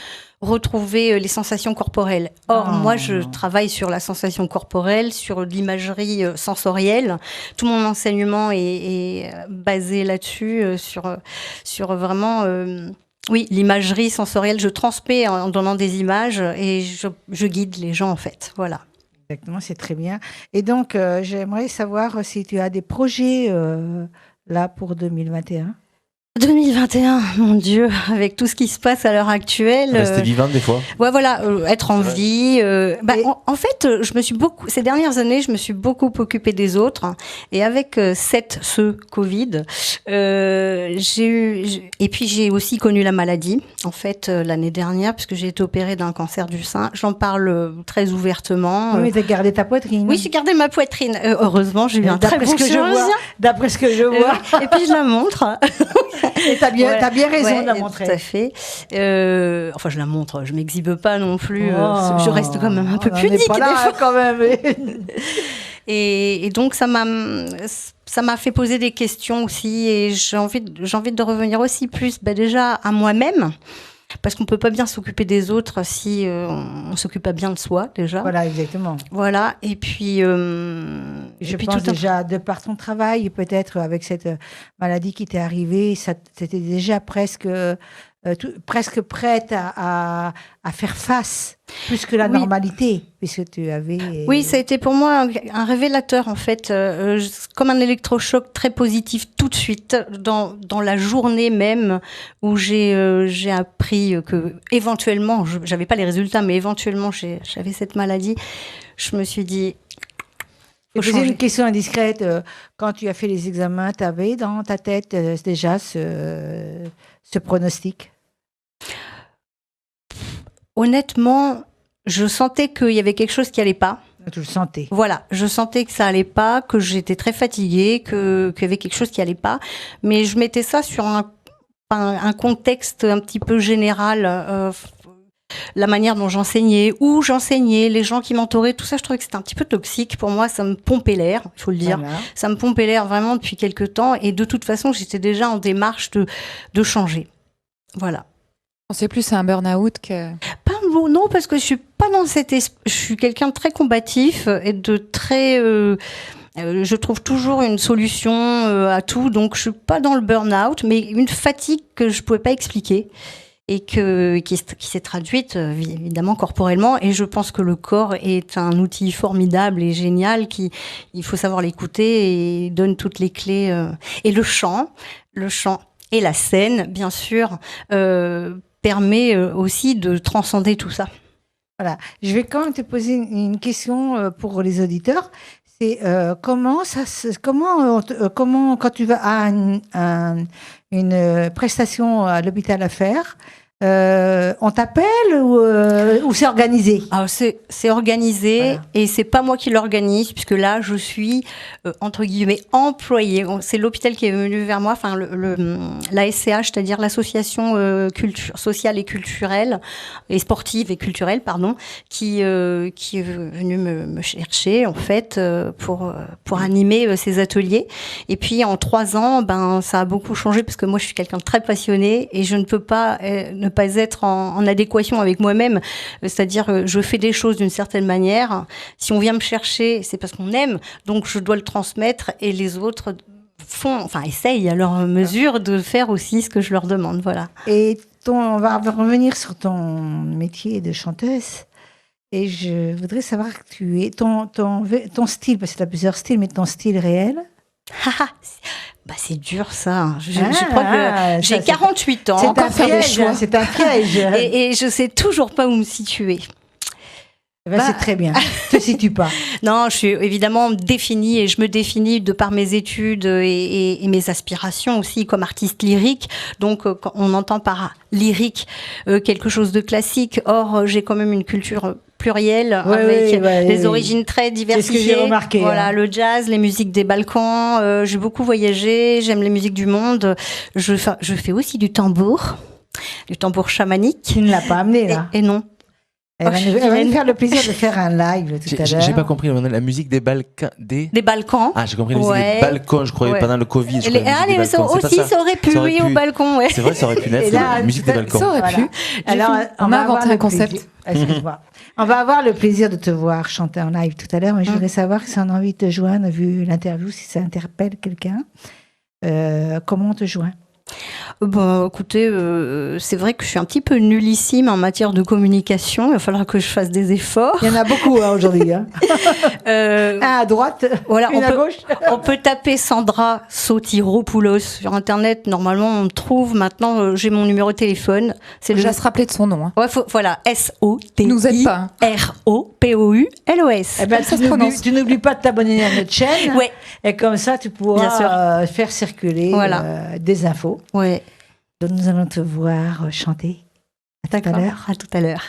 S9: retrouver les sensations corporelles. Or, moi, je travaille sur la sensation corporelle, sur l'imagerie sensorielle. Tout mon enseignement est basé là-dessus, sur vraiment... oui, l'imagerie sensorielle. Je transmets en donnant des images et je guide les gens, en fait. Voilà.
S1: Exactement, c'est très bien. Et donc, j'aimerais savoir si tu as des projets là pour 2021.
S9: 2021, mon Dieu, avec tout ce qui se passe à l'heure actuelle.
S4: Rester vivante des fois.
S9: Ouais, voilà, être en vie. En fait, ces dernières années, je me suis beaucoup occupée des autres. Et avec ce Covid, et puis j'ai aussi connu la maladie, en fait, l'année dernière, puisque j'ai été opérée d'un cancer du sein. J'en parle très ouvertement.
S1: Oui, mais t'as gardé ta poitrine.
S9: Oui, j'ai gardé ma poitrine. Heureusement, j'ai eu un très bon chirurgien.
S1: D'après ce que je vois.
S9: Et puis je la montre.
S1: Et t'as bien raison de la montrer.
S9: Tout à fait. Enfin, je la montre, je m'exhibe pas non plus. Je reste quand même un peu pudique.
S1: Pas là, quand même.
S9: Et donc ça m'a fait poser des questions aussi, et j'ai envie de revenir aussi plus, déjà à moi-même. Parce qu'on peut pas bien s'occuper des autres si on s'occupe pas bien de soi, déjà.
S1: Voilà, exactement.
S9: Voilà, et puis...
S1: je pense déjà, de par ton travail, peut-être avec cette maladie qui t'est arrivée, c'était déjà presque prête à faire face, plus que la normalité, puisque tu avais...
S9: Oui, ça a été pour moi un révélateur, en fait, comme un électrochoc très positif tout de suite, dans la journée même où j'ai appris que, éventuellement, j'avais pas les résultats, mais éventuellement, j'avais cette maladie. Je me suis dit...
S1: Je vais poser une question indiscrète. Quand tu as fait les examens, tu avais dans ta tête déjà ce pronostic?
S9: Honnêtement, je sentais qu'il y avait quelque chose qui allait pas.
S1: Tu le sentais? Voilà,
S9: je sentais que ça allait pas, que j'étais très fatiguée, qu'il y avait quelque chose qui allait pas. Mais je mettais ça sur un contexte un petit peu général. La manière dont j'enseignais, où j'enseignais, les gens qui m'entouraient, tout ça, je trouvais que c'était un petit peu toxique. Pour moi, ça me pompait l'air, il faut le dire. Voilà. Ça me pompait l'air vraiment depuis quelque temps. Et de toute façon, j'étais déjà en démarche de changer. Voilà.
S2: C'est plus un burn-out que...
S9: Non, parce que je suis pas dans je suis quelqu'un de très combatif et de très... je trouve toujours une solution à tout. Donc, je suis pas dans le burn-out, mais une fatigue que je pouvais pas expliquer. Et qui s'est traduite évidemment corporellement, et je pense que le corps est un outil formidable et génial il faut savoir l'écouter et donne toutes les clés, et le chant et la scène bien sûr permet aussi de transcender tout ça.
S1: Voilà, je vais quand même te poser une question pour les auditeurs. C'est comment quand tu vas à une prestation à l'hôpital à faire, on t'appelle ou c'est organisé?
S9: Alors c'est organisé, voilà. Et c'est pas moi qui l'organise, puisque là je suis entre guillemets employée. C'est l'hôpital qui est venu vers moi, enfin la SCH, c'est-à-dire l'association sociale et culturelle et sportive et culturelle, pardon, qui est venu me chercher en fait pour animer ces ateliers. Et puis en 3 ans, ça a beaucoup changé, parce que moi je suis quelqu'un de très passionné et je ne peux pas ne pas être en adéquation avec moi-même, c'est-à-dire je fais des choses d'une certaine manière. Si on vient me chercher, c'est parce qu'on aime, donc je dois le transmettre, et les autres essayent à leur mesure de faire aussi ce que je leur demande. Voilà.
S1: Et on va revenir sur ton métier de chanteuse. Et je voudrais savoir que tu es ton style, parce que tu as plusieurs styles, mais ton style réel.
S9: C'est dur ça. Je crois que j'ai 48 ans.
S1: C'est un piège. C'est un piège.
S9: Et je sais toujours pas où me situer.
S1: C'est très bien. Tu te situes pas.
S9: Non, je suis évidemment définie et je me définis de par mes études et mes aspirations aussi comme artiste lyrique. Donc, quand on entend par lyrique quelque chose de classique. Or, j'ai quand même une culture plurielle avec des origines très diversifiées.
S1: C'est ce que j'ai remarqué.
S9: Voilà, le jazz, les musiques des Balkans. J'ai beaucoup voyagé. J'aime les musiques du monde. Je fais aussi du tambour chamanique.
S1: Tu ne l'as pas amené là.
S9: Et non.
S1: Elle va nous faire le plaisir de faire un live tout à l'heure.
S4: J'ai pas compris la musique des Balkans. Des
S9: Balkans.
S4: Ah, j'ai compris la musique des balcons, je croyais pendant le Covid.
S9: Ça aurait pu, au balcon. Ouais.
S4: C'est vrai, ça aurait pu naître, la musique des balcons.
S2: Ça aurait pu.
S1: Alors,
S2: on a inventé un concept.
S1: Excuse-moi. On va avoir le plaisir de te voir chanter en live tout à l'heure, mais je voudrais savoir si on a envie de te joindre, vu l'interview, si ça interpelle quelqu'un. Comment on te joint?
S9: Bon, écoutez, c'est vrai que je suis un petit peu nullissime en matière de communication. Il va falloir que je fasse des efforts.
S1: Il y en a beaucoup aujourd'hui. Un à droite, une à gauche.
S9: On peut taper Sandra Sotiropoulos sur Internet. Normalement, on me trouve. Maintenant, j'ai mon numéro de téléphone.
S2: C'est déjà se rappeler de son nom. Hein.
S9: Ouais, voilà, S-O-T-I-R-O-P-O-U-L-O-S.
S1: Eh ben, tu n'oublies pas de t'abonner à notre chaîne.
S9: Ouais.
S1: Et comme ça, tu pourras faire circuler des infos.
S9: Ouais.
S1: Donc, nous allons te voir chanter. À tout à l'heure.
S9: À tout à l'heure.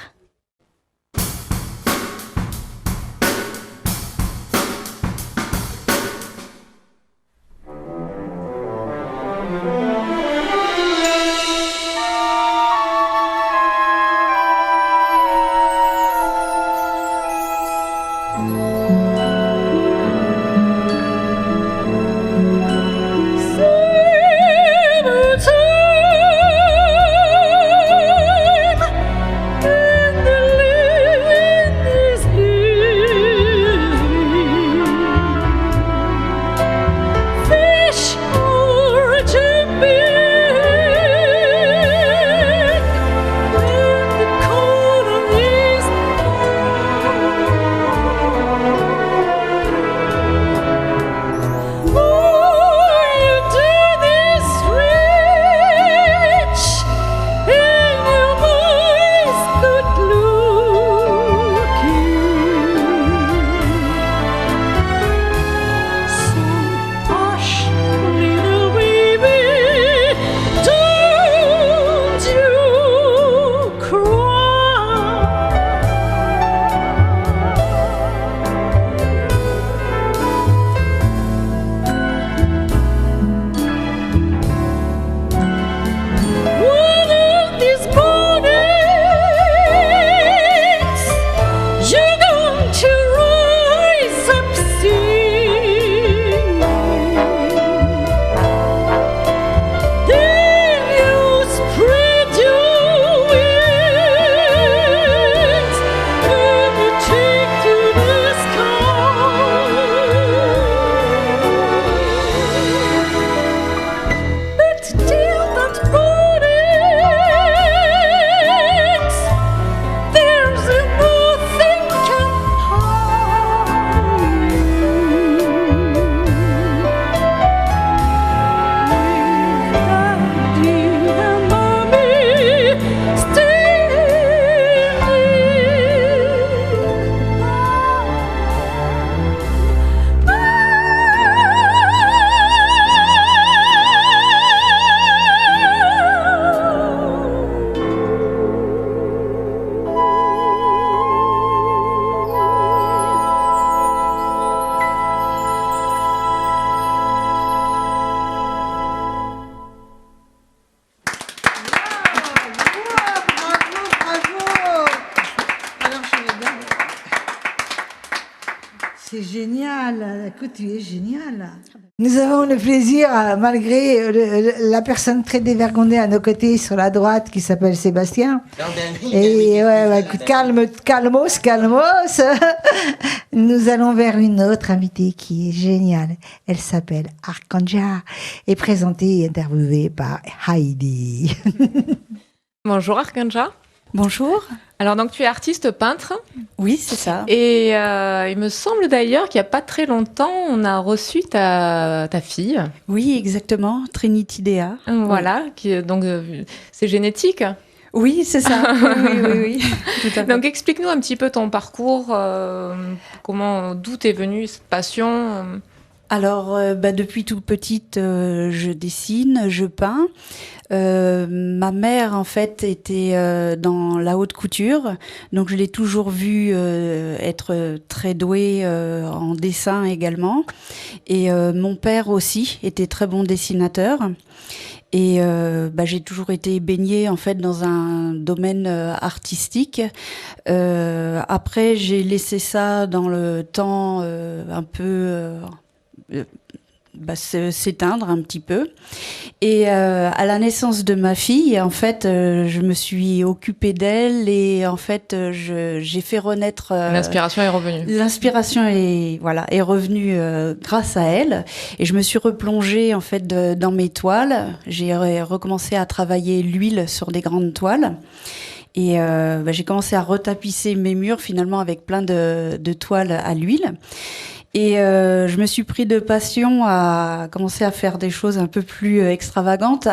S1: C'est génial. Écoute, tu es génial. Nous avons le plaisir, malgré la personne très dévergondée à nos côtés sur la droite qui s'appelle Sébastien. Et écoute, calmos. Nous allons vers une autre invitée qui est géniale. Elle s'appelle Arkanja et présentée et interviewée par Heidi.
S6: Bonjour Arkanja.
S9: Bonjour.
S6: Alors donc tu es artiste peintre.
S9: Oui, c'est ça.
S6: Et il me semble d'ailleurs qu'il n'y a pas très longtemps, on a reçu ta fille.
S10: Oui, exactement, Trinity Dea.
S6: Voilà, donc c'est génétique.
S9: Oui, c'est ça. Oui. Tout à fait.
S6: Donc explique-nous un petit peu ton parcours, d'où t'es venue cette passion.
S10: Alors, depuis toute petite, je dessine, je peins. Ma mère, en fait, était dans la haute couture, donc je l'ai toujours vue être très douée en dessin également. Et mon père aussi était très bon dessinateur. Et j'ai toujours été baignée en fait dans un domaine artistique. Après, j'ai laissé ça dans le temps un peu s'éteindre un petit peu. Et à la naissance de ma fille, en fait, je me suis occupée d'elle et en fait, j'ai fait renaître.
S6: L'inspiration est revenue.
S10: L'inspiration est revenue grâce à elle. Et je me suis replongée en fait dans mes toiles. J'ai recommencé à travailler l'huile sur des grandes toiles. Et j'ai commencé à retapisser mes murs finalement avec plein de toiles à l'huile. Et je me suis pris de passion à commencer à faire des choses un peu plus extravagantes.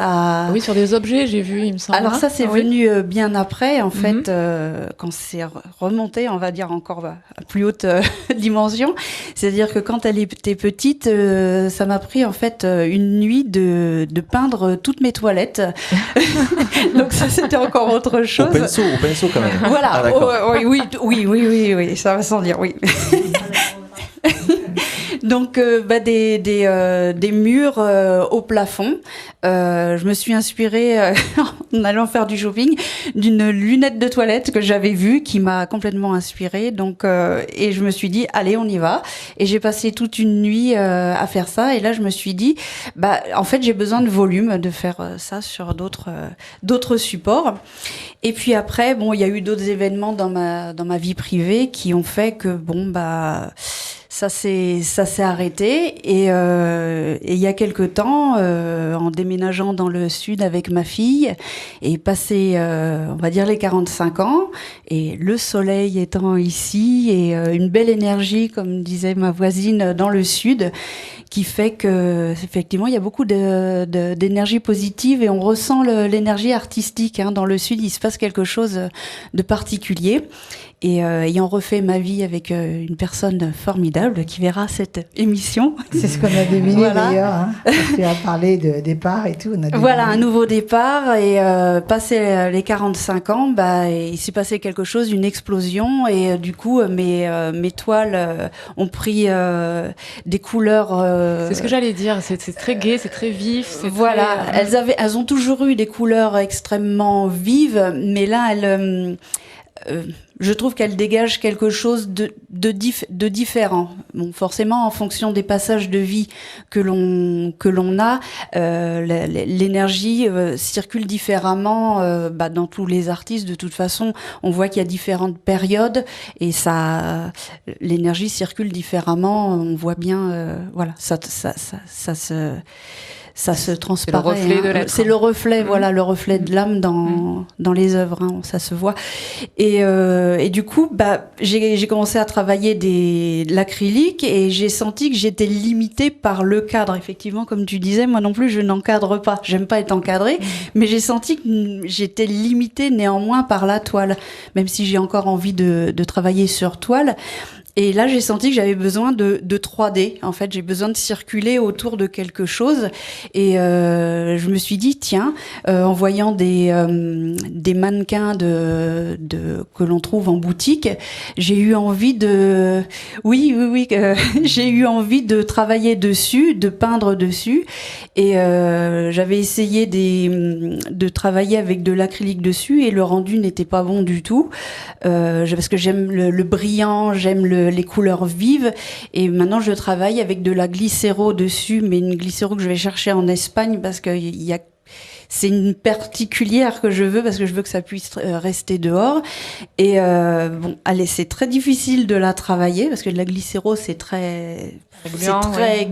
S6: Oui, sur des objets, j'ai vu, il me semble.
S10: Alors ça, c'est venu bien après, en fait, quand c'est remonté, on va dire encore à plus haute dimension. C'est-à-dire que quand elle était petite, ça m'a pris en fait une nuit de peindre toutes mes toilettes. Donc ça, c'était encore autre chose.
S4: Au pinceau quand même.
S10: Voilà. Ah, oui, ça va sans dire, oui. Donc des murs au plafond. Je me suis inspirée en allant faire du shopping d'une lunette de toilette que j'avais vue qui m'a complètement inspirée. Donc et je me suis dit allez, on y va. Et j'ai passé toute une nuit à faire ça. Et là je me suis dit en fait j'ai besoin de volume de faire ça sur d'autres supports. Et puis après il y a eu d'autres événements dans ma vie privée qui ont fait que ça s'est arrêté et il y a quelque temps, en déménageant dans le sud avec ma fille et passé, on va dire les 45 ans et le soleil étant ici et une belle énergie, comme disait ma voisine, dans le sud, qui fait que effectivement il y a beaucoup d'énergie positive et on ressent l'énergie artistique. Dans le sud, il se passe quelque chose de particulier. Et ayant refait ma vie avec une personne formidable qui verra cette émission.
S1: C'est ce qu'on a deviné d'ailleurs. Quand tu as parlé de départ et tout.
S10: Voilà, un nouveau départ. Et passé les 45 ans, il s'est passé quelque chose, une explosion. Et du coup, mes toiles ont pris des couleurs...
S6: C'est ce que j'allais dire, c'est très gai, c'est très vif.
S10: Voilà,
S6: très,
S10: elles ont toujours eu des couleurs extrêmement vives, mais là, je trouve qu'elle dégage quelque chose de différent. Bon, forcément, en fonction des passages de vie que l'on a, l'énergie circule différemment dans tous les artistes. De toute façon, on voit qu'il y a différentes périodes et l'énergie circule différemment. On voit bien, ça se transparaît.
S6: C'est le reflet de l'être.
S10: C'est le reflet, le reflet de l'âme dans les œuvres, ça se voit. Et du coup, j'ai commencé à travailler l'acrylique et j'ai senti que j'étais limitée par le cadre. Effectivement, comme tu disais, moi non plus, je n'encadre pas. J'aime pas être encadrée, mais j'ai senti que j'étais limitée néanmoins par la toile, même si j'ai encore envie de travailler sur toile. Et là, j'ai senti que j'avais besoin de 3D. En fait, j'ai besoin de circuler autour de quelque chose. Et je me suis dit, tiens, en voyant des mannequins que l'on trouve en boutique, j'ai eu envie j'ai eu envie de travailler dessus, de peindre dessus. Et j'avais essayé de travailler avec de l'acrylique dessus et le rendu n'était pas bon du tout. Parce que j'aime le brillant, j'aime les couleurs vives et maintenant je travaille avec de la glycéro dessus, mais une glycéro que je vais chercher en Espagne parce que c'est une particulière que je veux parce que je veux que ça puisse rester dehors. Et c'est très difficile de la travailler parce que de la glycéro c'est très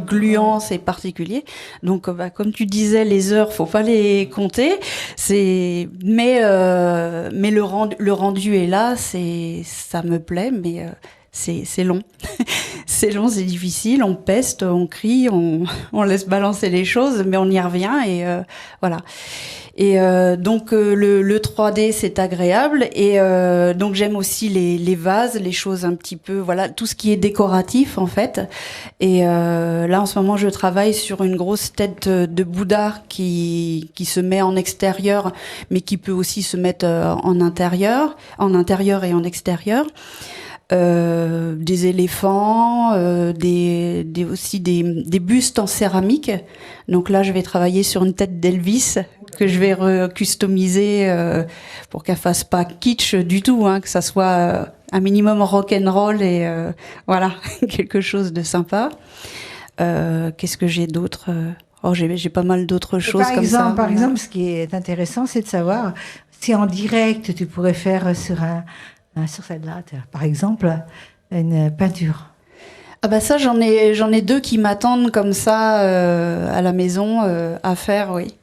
S10: gluant, c'est particulier. Donc comme tu disais, les heures, faut pas les compter. Mais le rendu est là, ça me plaît, mais c'est long. C'est long, c'est difficile, on peste, on crie, on laisse balancer les choses, mais on y revient et voilà. Et donc le 3D c'est agréable et donc j'aime aussi les vases, les choses un petit peu voilà tout ce qui est décoratif en fait. Et là en ce moment je travaille sur une grosse tête de Bouddha qui se met en extérieur mais qui peut aussi se mettre en intérieur et en extérieur. Des éléphants, aussi des bustes en céramique. Donc là, je vais travailler sur une tête d'Elvis que je vais customiser pour qu'elle fasse pas kitsch du tout, hein, que ça soit un minimum rock'n'roll et voilà quelque chose de sympa. Qu'est-ce que j'ai d'autre? Oh, j'ai pas mal d'autres choses comme ça.
S1: Par exemple, ce qui est intéressant, c'est de savoir si en direct tu pourrais faire sur celle-là, par exemple, une peinture.
S10: Ah bah ça, j'en ai deux qui m'attendent comme ça à la maison à faire, oui.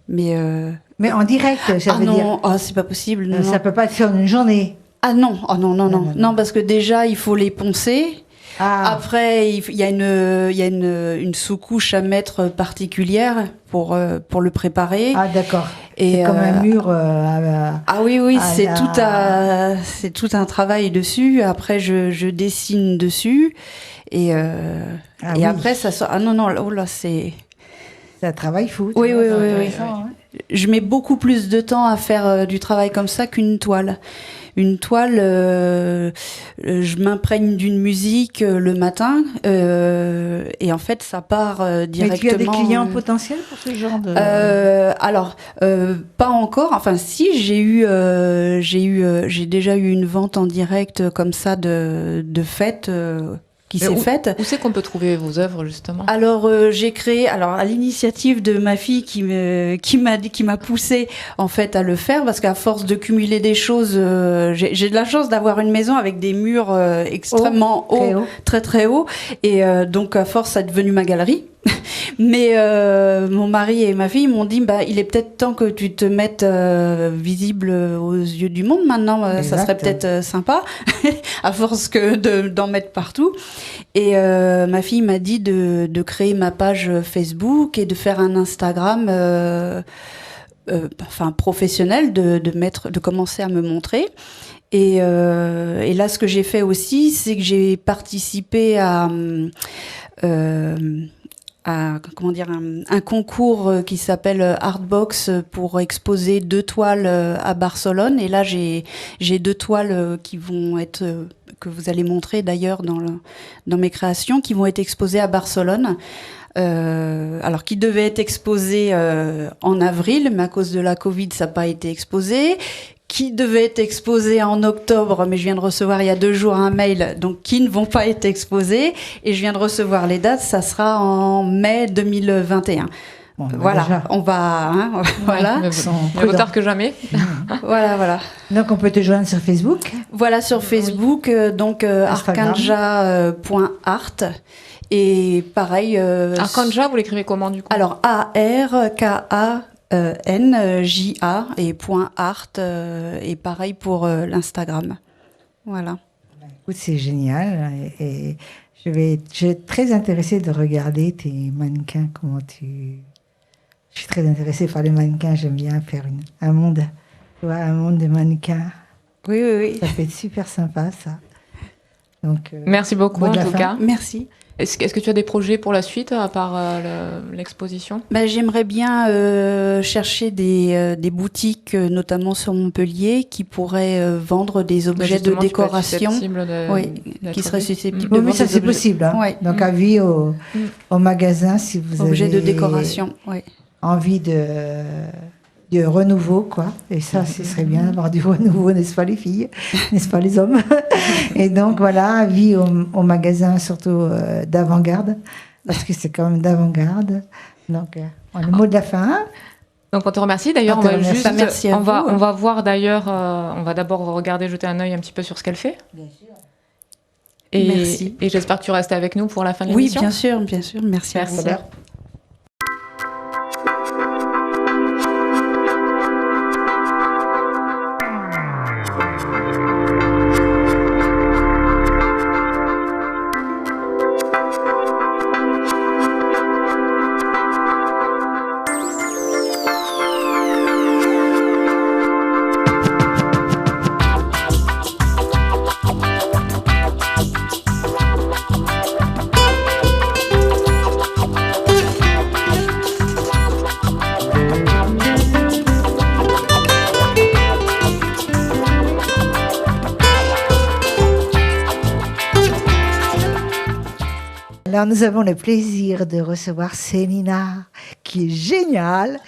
S10: Mais
S1: en direct, ça veut dire.
S10: Ah, c'est pas possible. Non,
S1: ça peut pas être fait en une journée.
S10: Ah non, non, parce que déjà il faut les poncer. Ah. Après, il y a une sous-couche à mettre particulière pour le préparer.
S1: Ah d'accord. Et c'est comme un mur.
S10: Ah oui, c'est tout un travail dessus. Après, je dessine dessus et après ça sort. Ah non, oh là c'est.
S1: C'est un travail fou.
S10: Oui. Hein. Je mets beaucoup plus de temps à faire du travail comme ça qu'une toile. Une toile, je m'imprègne d'une musique le matin et en fait ça part directement.
S1: Mais tu as des clients potentiels pour ce genre de...
S10: Alors pas encore. Enfin si, j'ai déjà eu une vente en direct comme ça de fête. Qui s'est faite.
S6: Où c'est qu'on peut trouver vos œuvres justement?
S10: Alors j'ai créé, à l'initiative de ma fille qui m'a poussée en fait à le faire parce qu'à force de cumuler des choses, j'ai de la chance d'avoir une maison avec des murs extrêmement hauts, très très hauts, et donc à force ça est devenu ma galerie. Mais mon mari et ma fille m'ont dit il est peut-être temps que tu te mettes visible aux yeux du monde maintenant, ça serait peut-être sympa à force que d'en mettre partout. Et ma fille m'a dit de créer ma page Facebook et de faire un Instagram professionnel, de commencer à me montrer. Et là ce que j'ai fait aussi, c'est que j'ai participé à un concours qui s'appelle Artbox pour exposer 2 toiles à Barcelone. Et là, j'ai 2 toiles qui vont être, que vous allez montrer d'ailleurs dans mes créations, qui vont être exposées à Barcelone. Alors qui devaient être exposées en avril, mais à cause de la Covid, ça n'a pas été exposé. Qui devaient être exposés en octobre, mais je viens de recevoir il y a 2 jours un mail, donc qui ne vont pas être exposés. Et je viens de recevoir les dates, ça sera en mai 2021. Bon, voilà, déjà. On va... voilà.
S6: Mieux tard que jamais.
S10: Voilà.
S1: Donc on peut te joindre sur Facebook.
S10: Voilà, sur Facebook, donc arkanja.art. Et pareil...
S6: Arkanja, vous l'écrivez comment du coup?
S10: Alors A-R-K-A... NJA et .art et pareil pour l'Instagram. Voilà.
S1: Écoute, c'est génial et je suis très intéressée de regarder tes mannequins. Je suis très intéressée par les mannequins. J'aime bien faire un monde de mannequins.
S10: Oui.
S1: Ça peut être super sympa ça. Donc
S6: merci beaucoup en tout cas.
S10: Merci.
S6: Est-ce que tu as des projets pour la suite, à part l'exposition?
S10: J'aimerais bien chercher des boutiques, notamment sur Montpellier, qui pourraient vendre des objets de décoration. Qui seraient susceptibles de vendre.
S1: Mais ça, c'est possible. Hein.
S10: Ouais.
S1: Donc, avis au magasin, si vous
S10: objets
S1: avez
S10: de décoration,
S1: envie de renouveau, quoi. Et ça, ce serait bien d'avoir du renouveau, n'est-ce pas les filles, n'est-ce pas les hommes? Et donc, voilà, avis au magasin, surtout d'avant-garde, parce que c'est quand même d'avant-garde. Donc, le mot de la fin.
S6: Donc, on te remercie. D'ailleurs, on va voir d'ailleurs, on va d'abord regarder, jeter un œil un petit peu sur ce qu'elle fait.
S1: Bien sûr.
S6: Merci. Et j'espère que tu restes avec nous pour la fin de l'émission.
S10: Oui, bien sûr. Merci.
S6: À vous.
S1: Alors, nous avons le plaisir de recevoir Célina, qui est géniale.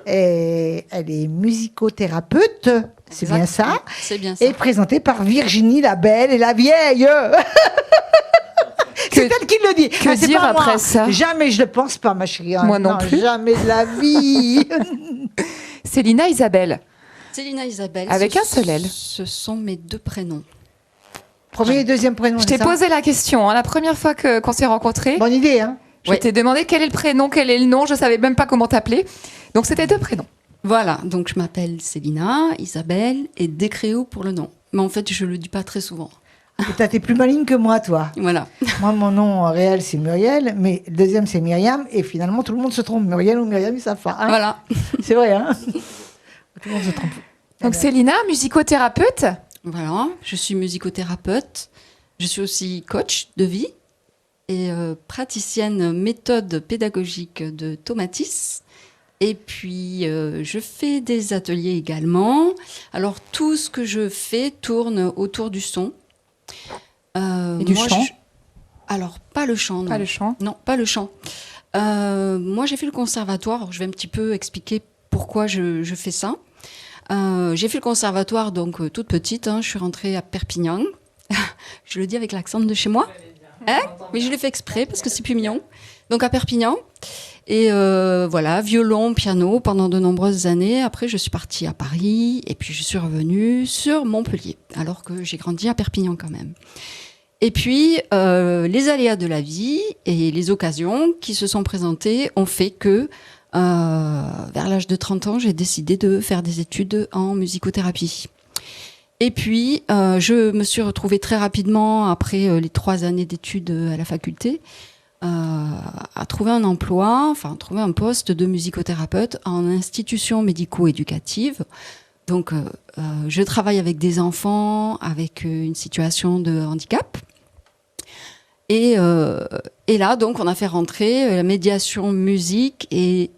S1: Et elle est musicothérapeute, c'est bien ça.
S11: C'est bien ça.
S1: Et présentée par Virginie la Belle et la Vieille. C'est elle qui le dit.
S2: Que
S1: c'est
S2: dire
S1: pas
S2: après
S1: moi.
S2: ça?
S1: Jamais je le pense pas, ma chérie.
S2: Moi non plus.
S1: Jamais de la vie.
S2: Célina Isabelle.
S11: Célina Isabelle.
S2: Avec un seul L.
S11: Ce sont mes 2 prénoms.
S1: Premier et deuxième prénom.
S2: Je t'ai posé la question, la première fois qu'on s'est rencontrés.
S1: Bonne idée, hein.
S2: Je t'ai demandé quel est le prénom, quel est le nom, je savais même pas comment t'appeler. Donc c'était 2 prénoms.
S11: Voilà, donc je m'appelle Célina, Isabelle et Décréo pour le nom. Mais en fait, je le dis pas très souvent.
S1: T'es plus maligne que moi, toi.
S11: Voilà.
S1: Moi, mon nom réel, c'est Muriel, mais le deuxième, c'est Myriam. Et finalement, tout le monde se trompe. Muriel ou Myriam, ils savent pas. Hein.
S11: Voilà.
S1: C'est vrai, hein. Tout le monde se trompe.
S2: Donc Célina, musicothérapeute.
S11: Voilà, je suis musicothérapeute. Je suis aussi coach de vie et praticienne méthode pédagogique de Tomatis. Et puis, je fais des ateliers également. Alors, tout ce que je fais tourne autour du son.
S2: Et du chant
S11: Alors, pas le chant, non.
S2: Pas le chant.
S11: Non, pas le chant. Moi, j'ai fait le conservatoire. Alors, je vais un petit peu expliquer pourquoi je fais ça. J'ai fait le conservatoire, donc toute petite. Je suis rentrée à Perpignan. Je le dis avec l'accent de chez moi. Mais je l'ai fait exprès parce que c'est plus mignon. Donc, à Perpignan. Et voilà, violon, piano pendant de nombreuses années. Après, je suis partie à Paris et puis je suis revenue sur Montpellier, alors que j'ai grandi à Perpignan quand même. Et puis, les aléas de la vie et les occasions qui se sont présentées ont fait que, vers l'âge de 30 ans, j'ai décidé de faire des études en musicothérapie. Et puis, je me suis retrouvée très rapidement, après les 3 années d'études à la faculté, à trouver un emploi, enfin trouver un poste de musicothérapeute en institution médico-éducative. Donc, je travaille avec des enfants avec une situation de handicap. Et là, donc, on a fait rentrer la médiation musique et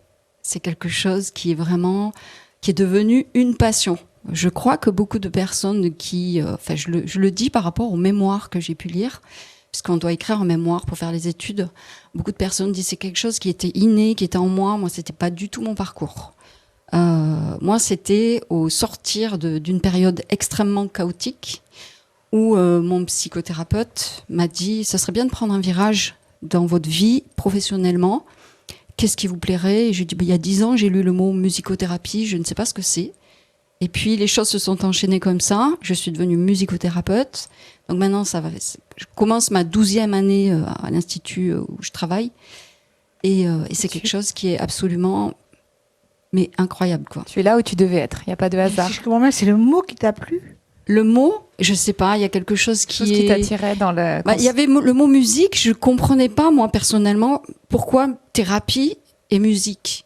S11: c'est quelque chose qui est devenu une passion. Je crois que beaucoup de personnes je le dis par rapport aux mémoires que j'ai pu lire, puisqu'on doit écrire en mémoire pour faire les études. Beaucoup de personnes disent que c'est quelque chose qui était inné, qui était en moi. Moi, c'était pas du tout mon parcours. Moi, c'était au sortir d'une période extrêmement chaotique où mon psychothérapeute m'a dit « ça serait bien de prendre un virage dans votre vie professionnellement. Qu'est-ce qui vous plairait ?» Et je lui ai dit « il y a 10 ans, j'ai lu le mot musicothérapie, je ne sais pas ce que c'est. » Et puis, les choses se sont enchaînées comme ça. Je suis devenue musicothérapeute. Donc maintenant, je commence ma 12e année à l'institut où je travaille. Et c'est quelque chose qui est absolument incroyable, quoi.
S2: Tu es là où tu devais être. Il n'y a pas de hasard.
S1: Si je comprends bien, c'est le mot qui t'a plu ?
S11: Le mot, je sais pas, il y a quelque chose qui
S2: t'attirait dans le...
S11: Il y avait le mot musique, je comprenais pas, moi, personnellement, pourquoi thérapie et musique.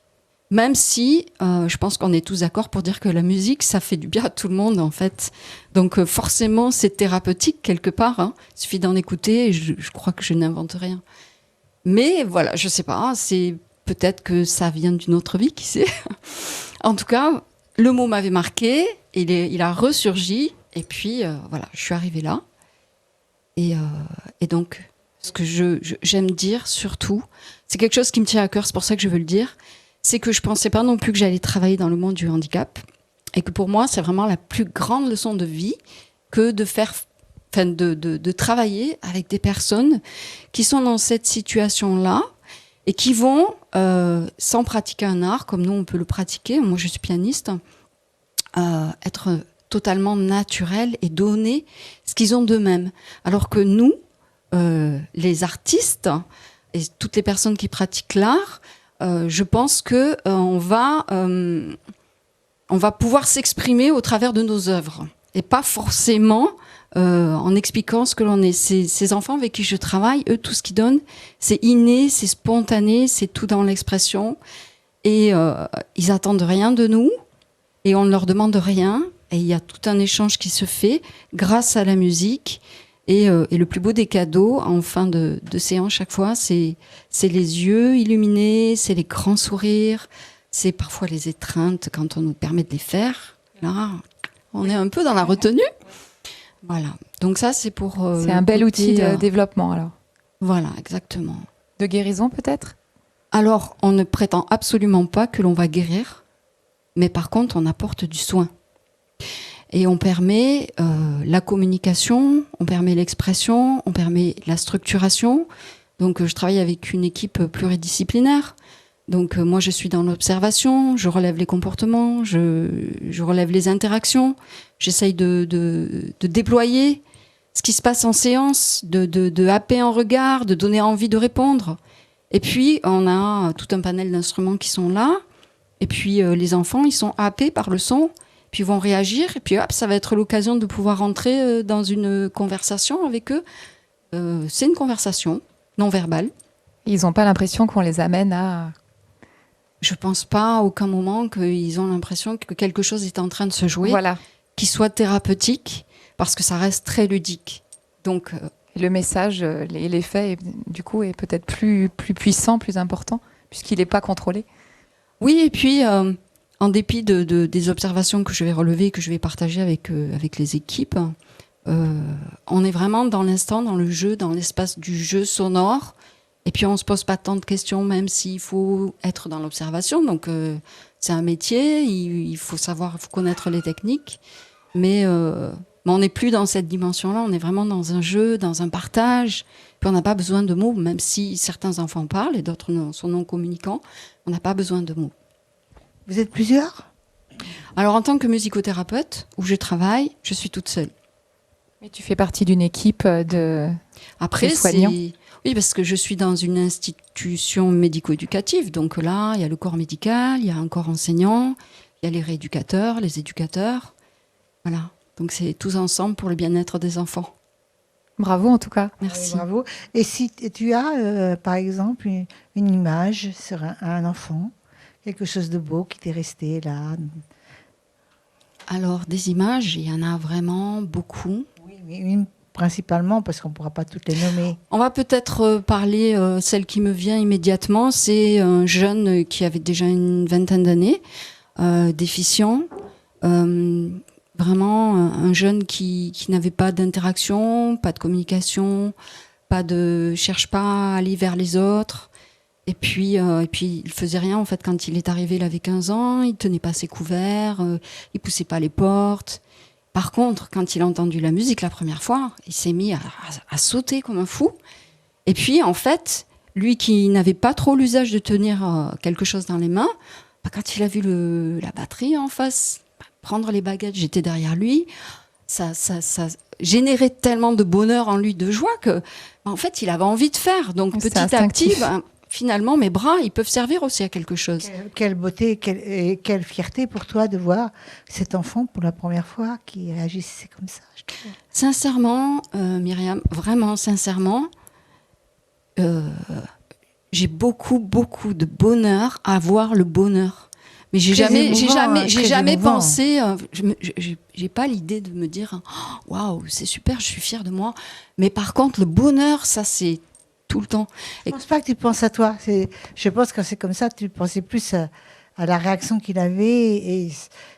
S11: Même si, je pense qu'on est tous d'accord pour dire que la musique, ça fait du bien à tout le monde, en fait. Donc, forcément, c'est thérapeutique, quelque part. Hein. Il suffit d'en écouter, et je crois que je n'invente rien. Mais voilà, je sais pas, c'est peut-être que ça vient d'une autre vie, qui sait. En tout cas, le mot m'avait marqué, il a ressurgi, et puis, voilà, je suis arrivée là. Et donc, ce que j'aime dire, surtout, c'est quelque chose qui me tient à cœur, c'est pour ça que je veux le dire, c'est que je pensais pas non plus que j'allais travailler dans le monde du handicap et que pour moi, c'est vraiment la plus grande leçon de vie que de travailler avec des personnes qui sont dans cette situation-là et qui vont, sans pratiquer un art, comme nous on peut le pratiquer, moi je suis pianiste, être totalement naturels et donner ce qu'ils ont d'eux-mêmes. Alors que nous, les artistes et toutes les personnes qui pratiquent l'art, je pense que on va pouvoir s'exprimer au travers de nos œuvres et pas forcément en expliquant ce que l'on est. Ces enfants avec qui je travaille, eux, tout ce qu'ils donnent, c'est inné, c'est spontané, c'est tout dans l'expression et ils attendent rien de nous et on ne leur demande rien et il y a tout un échange qui se fait grâce à la musique. Et le plus beau des cadeaux, en fin de séance chaque fois, c'est les yeux illuminés, c'est les grands sourires, c'est parfois les étreintes quand on nous permet de les faire. Là, on est un peu dans la retenue. Voilà. Donc ça, c'est pour...
S2: c'est un bel outil de développement, alors.
S11: Voilà, exactement.
S2: De guérison peut-être?
S11: Alors, on ne prétend absolument pas que l'on va guérir, mais par contre, on apporte du soin. Et on permet la communication, on permet l'expression, on permet la structuration. Donc, je travaille avec une équipe pluridisciplinaire. Donc, moi, je suis dans l'observation, je relève les comportements, je relève les interactions, j'essaye de déployer ce qui se passe en séance, de happer un regard, de donner envie de répondre. Et puis, on a tout un panel d'instruments qui sont là. Et puis, les enfants, ils sont happés par le son, puis ils vont réagir. Et puis, hop, ça va être l'occasion de pouvoir entrer dans une conversation avec eux. C'est une conversation non verbale.
S2: Ils n'ont pas l'impression qu'on les amène à...
S11: Je pense pas à aucun moment qu'ils ont l'impression que quelque chose est en train de se jouer,
S2: Voilà.
S11: qui soit thérapeutique, parce que ça reste très ludique. Donc,
S2: Et le message, l'effet, du coup, est peut-être plus puissant, plus important, puisqu'il n'est pas contrôlé.
S11: oui, et puis, en dépit des observations que je vais relever, que je vais partager avec les équipes, on est vraiment dans l'instant, dans le jeu, dans l'espace du jeu sonore. Et puis, on ne se pose pas tant de questions, même s'il faut être dans l'observation. Donc, c'est un métier, il faut savoir, il faut connaître les techniques. Mais on n'est plus dans cette dimension-là, on est vraiment dans un jeu, dans un partage. Puis, on n'a pas besoin de mots, même si certains enfants parlent et d'autres sont non communicants. On n'a pas besoin de mots.
S1: Vous êtes plusieurs?
S11: Alors, en tant que musicothérapeute, où je travaille, je suis toute seule.
S2: Mais tu fais partie d'une équipe de soignants.
S11: Oui, parce que je suis dans une institution médico-éducative. Donc là, il y a le corps médical, il y a un corps enseignant, il y a les rééducateurs, les éducateurs. Voilà. Donc c'est tous ensemble pour le bien-être des enfants.
S2: Bravo en tout cas.
S11: Merci.
S1: Oui, bravo. Et si tu as, par exemple, une image sur un enfant, quelque chose de beau qui t'est resté là?
S11: Alors, des images, il y en a vraiment beaucoup.
S1: Oui, mais une principalement, parce qu'on ne pourra pas toutes les nommer.
S11: On va peut-être parler, celle qui me vient immédiatement, c'est un jeune qui avait déjà une vingtaine d'années, déficient, vraiment un jeune qui n'avait pas d'interaction, pas de communication, cherche pas à aller vers les autres. Et puis il faisait rien en fait quand il est arrivé, il avait 15 ans, il tenait pas ses couverts, il poussait pas les portes. Par contre, quand il a entendu la musique la première fois, il s'est mis à sauter comme un fou. Et puis, en fait, lui qui n'avait pas trop l'usage de tenir quelque chose dans les mains, quand il a vu la batterie en face, prendre les baguettes, j'étais derrière lui, ça générait tellement de bonheur en lui, de joie, que en fait, il avait envie de faire. Donc, petit à petit, finalement, mes bras, ils peuvent servir aussi à quelque chose.
S1: Quelle beauté, quelle fierté pour toi de voir cet enfant pour la première fois qui réagissait comme ça.
S11: Sincèrement, Myriam, vraiment sincèrement, j'ai beaucoup de bonheur à voir le bonheur. Mais j'ai jamais pensé, j'ai pas l'idée de me dire waouh, c'est super, je suis fière de moi. Mais par contre, le bonheur, ça c'est tout le temps.
S1: Je ne pense pas que tu penses à toi. Je pense que quand c'est comme ça, tu pensais plus à la réaction qu'il avait et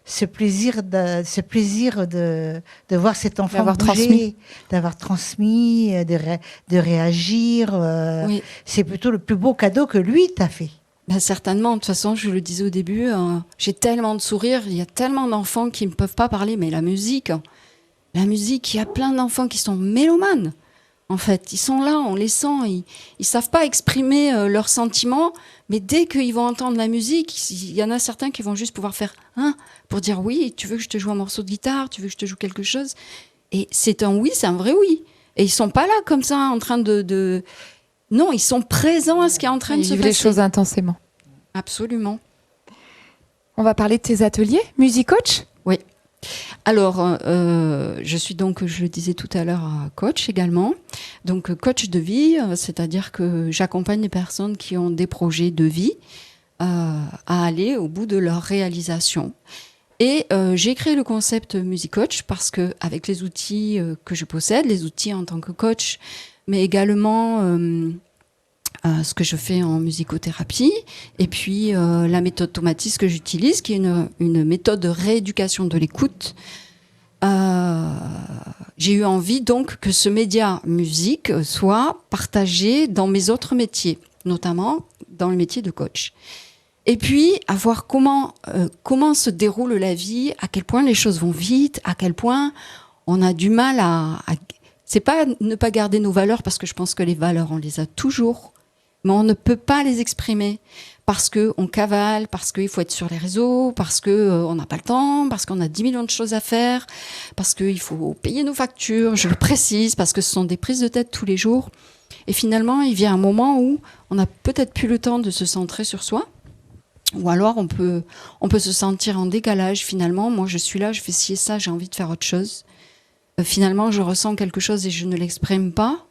S1: ce plaisir de voir cet enfant bouger, d'avoir transmis, de réagir. Oui. C'est plutôt le plus beau cadeau que lui t'a fait.
S11: Ben certainement. De toute façon, je le disais au début, j'ai tellement de sourires, il y a tellement d'enfants qui ne peuvent pas parler, mais la musique, il y a plein d'enfants qui sont mélomanes. En fait, ils sont là, on les sent, ils savent pas exprimer leurs sentiments, mais dès qu'ils vont entendre la musique, il y en a certains qui vont juste pouvoir faire pour dire oui, tu veux que je te joue un morceau de guitare, tu veux que je te joue quelque chose. Et c'est un oui, c'est un vrai oui. Et ils sont pas là comme ça en train de... Non, ils sont présents à ce qui est en train de se passer.
S2: Ils vivent les choses intensément.
S11: Absolument.
S2: On va parler de tes ateliers, music-coach ?
S11: Oui. Alors, je suis donc, je le disais tout à l'heure, coach également. Donc, coach de vie, c'est-à-dire que j'accompagne les personnes qui ont des projets de vie à aller au bout de leur réalisation. Et j'ai créé le concept Music Coach parce que avec les outils que je possède, les outils en tant que coach, mais également ce que je fais en musicothérapie, et puis la méthode Tomatis que j'utilise, qui est une méthode de rééducation de l'écoute. j'ai eu envie donc que ce média musique soit partagé dans mes autres métiers, notamment dans le métier de coach. Et puis, à voir comment se déroule la vie, à quel point les choses vont vite, à quel point on a du mal c'est pas ne pas garder nos valeurs, parce que je pense que les valeurs, on les a toujours, mais on ne peut pas les exprimer parce que on cavale, parce qu'il faut être sur les réseaux, parce que on n'a pas le temps, parce qu'on a 10 millions de choses à faire, parce qu'il faut payer nos factures, je le précise, parce que ce sont des prises de tête tous les jours. Et finalement, il vient un moment où on n'a peut-être plus le temps de se centrer sur soi, ou alors on peut se sentir en décalage. Finalement, moi je suis là, je fais ci et ça, j'ai envie de faire autre chose. Finalement, je ressens quelque chose et je ne l'exprime pas.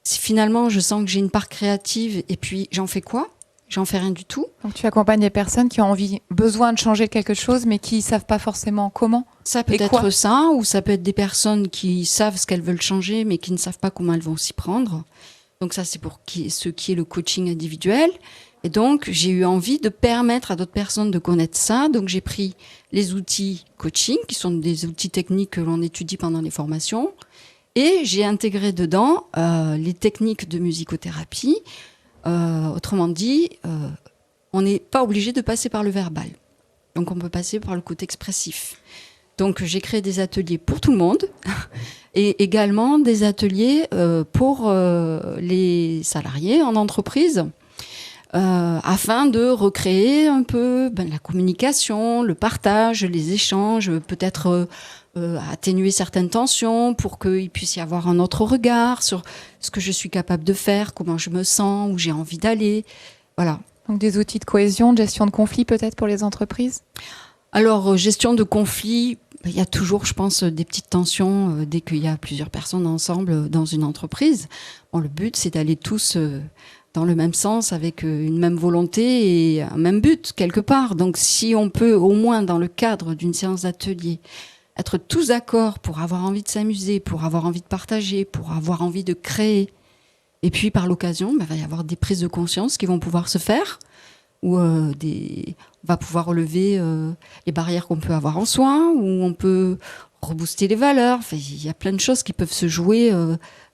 S11: Si finalement je sens que j'ai une part créative, et puis j'en fais quoi ? J'en fais rien du tout.
S2: Donc tu accompagnes des personnes qui ont besoin de changer quelque chose, mais qui ne savent pas forcément comment.
S11: Ça peut être ça, ou ça peut être des personnes qui savent ce qu'elles veulent changer, mais qui ne savent pas comment elles vont s'y prendre. Donc ça, c'est pour ce qui est le coaching individuel. Et donc, j'ai eu envie de permettre à d'autres personnes de connaître ça. Donc, j'ai pris les outils coaching, qui sont des outils techniques que l'on étudie pendant les formations. Et j'ai intégré dedans les techniques de musicothérapie. Autrement dit, on n'est pas obligé de passer par le verbal. Donc, on peut passer par le côté expressif. Donc, j'ai créé des ateliers pour tout le monde et également des ateliers pour les salariés en entreprise, afin de recréer un peu la communication, le partage, les échanges, peut-être atténuer certaines tensions pour qu'il puisse y avoir un autre regard sur ce que je suis capable de faire, comment je me sens, où j'ai envie d'aller. Voilà.
S2: Donc des outils de cohésion, de gestion de conflits peut-être pour les entreprises ?
S11: Alors, gestion de conflits, il y a toujours, je pense, des petites tensions dès qu'il y a plusieurs personnes ensemble dans une entreprise. Bon, le but, c'est d'aller tous dans le même sens, avec une même volonté et un même but, quelque part. Donc, si on peut, au moins dans le cadre d'une séance d'atelier, être tous d'accord pour avoir envie de s'amuser, pour avoir envie de partager, pour avoir envie de créer, et puis par l'occasion, il va y avoir des prises de conscience qui vont pouvoir se faire, où on va pouvoir relever les barrières qu'on peut avoir en soi, où on peut rebooster les valeurs. Enfin, il y a plein de choses qui peuvent se jouer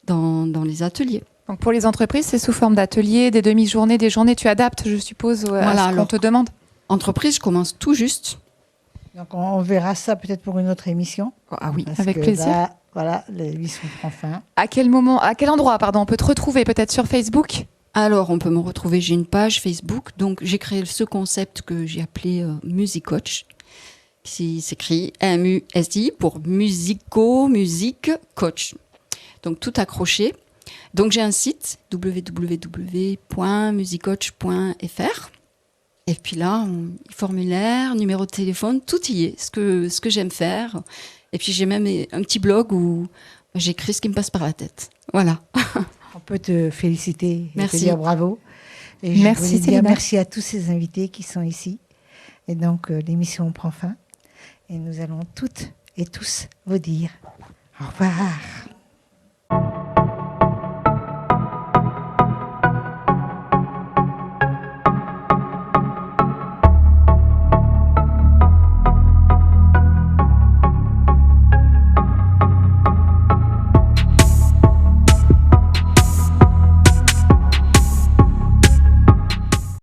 S11: dans les ateliers.
S2: Donc pour les entreprises, c'est sous forme d'ateliers, des demi-journées, des journées. Tu adaptes, je suppose, à ce qu'on te demande.
S11: Entreprise, je commence tout juste.
S1: Donc on verra ça peut-être pour une autre émission.
S2: Ah oui, avec plaisir.
S1: Là, voilà, l'émission prend fin.
S2: À quel endroit, on peut te retrouver peut-être sur Facebook ?
S11: Alors, on peut me retrouver, j'ai une page Facebook, donc j'ai créé ce concept que j'ai appelé Music Coach, qui s'écrit MUSI pour musique coach. Donc tout accroché. Donc j'ai un site www.musicoach.fr. Et puis là, formulaire, numéro de téléphone, tout y est, ce que j'aime faire. Et puis j'ai même un petit blog où j'écris ce qui me passe par la tête. Voilà.
S1: On peut te féliciter et
S11: merci.
S1: te dire bravo. Et
S2: merci,
S1: je voulais dire merci à tous ces invités qui sont ici. Et donc, l'émission prend fin. Et nous allons toutes et tous vous dire au revoir.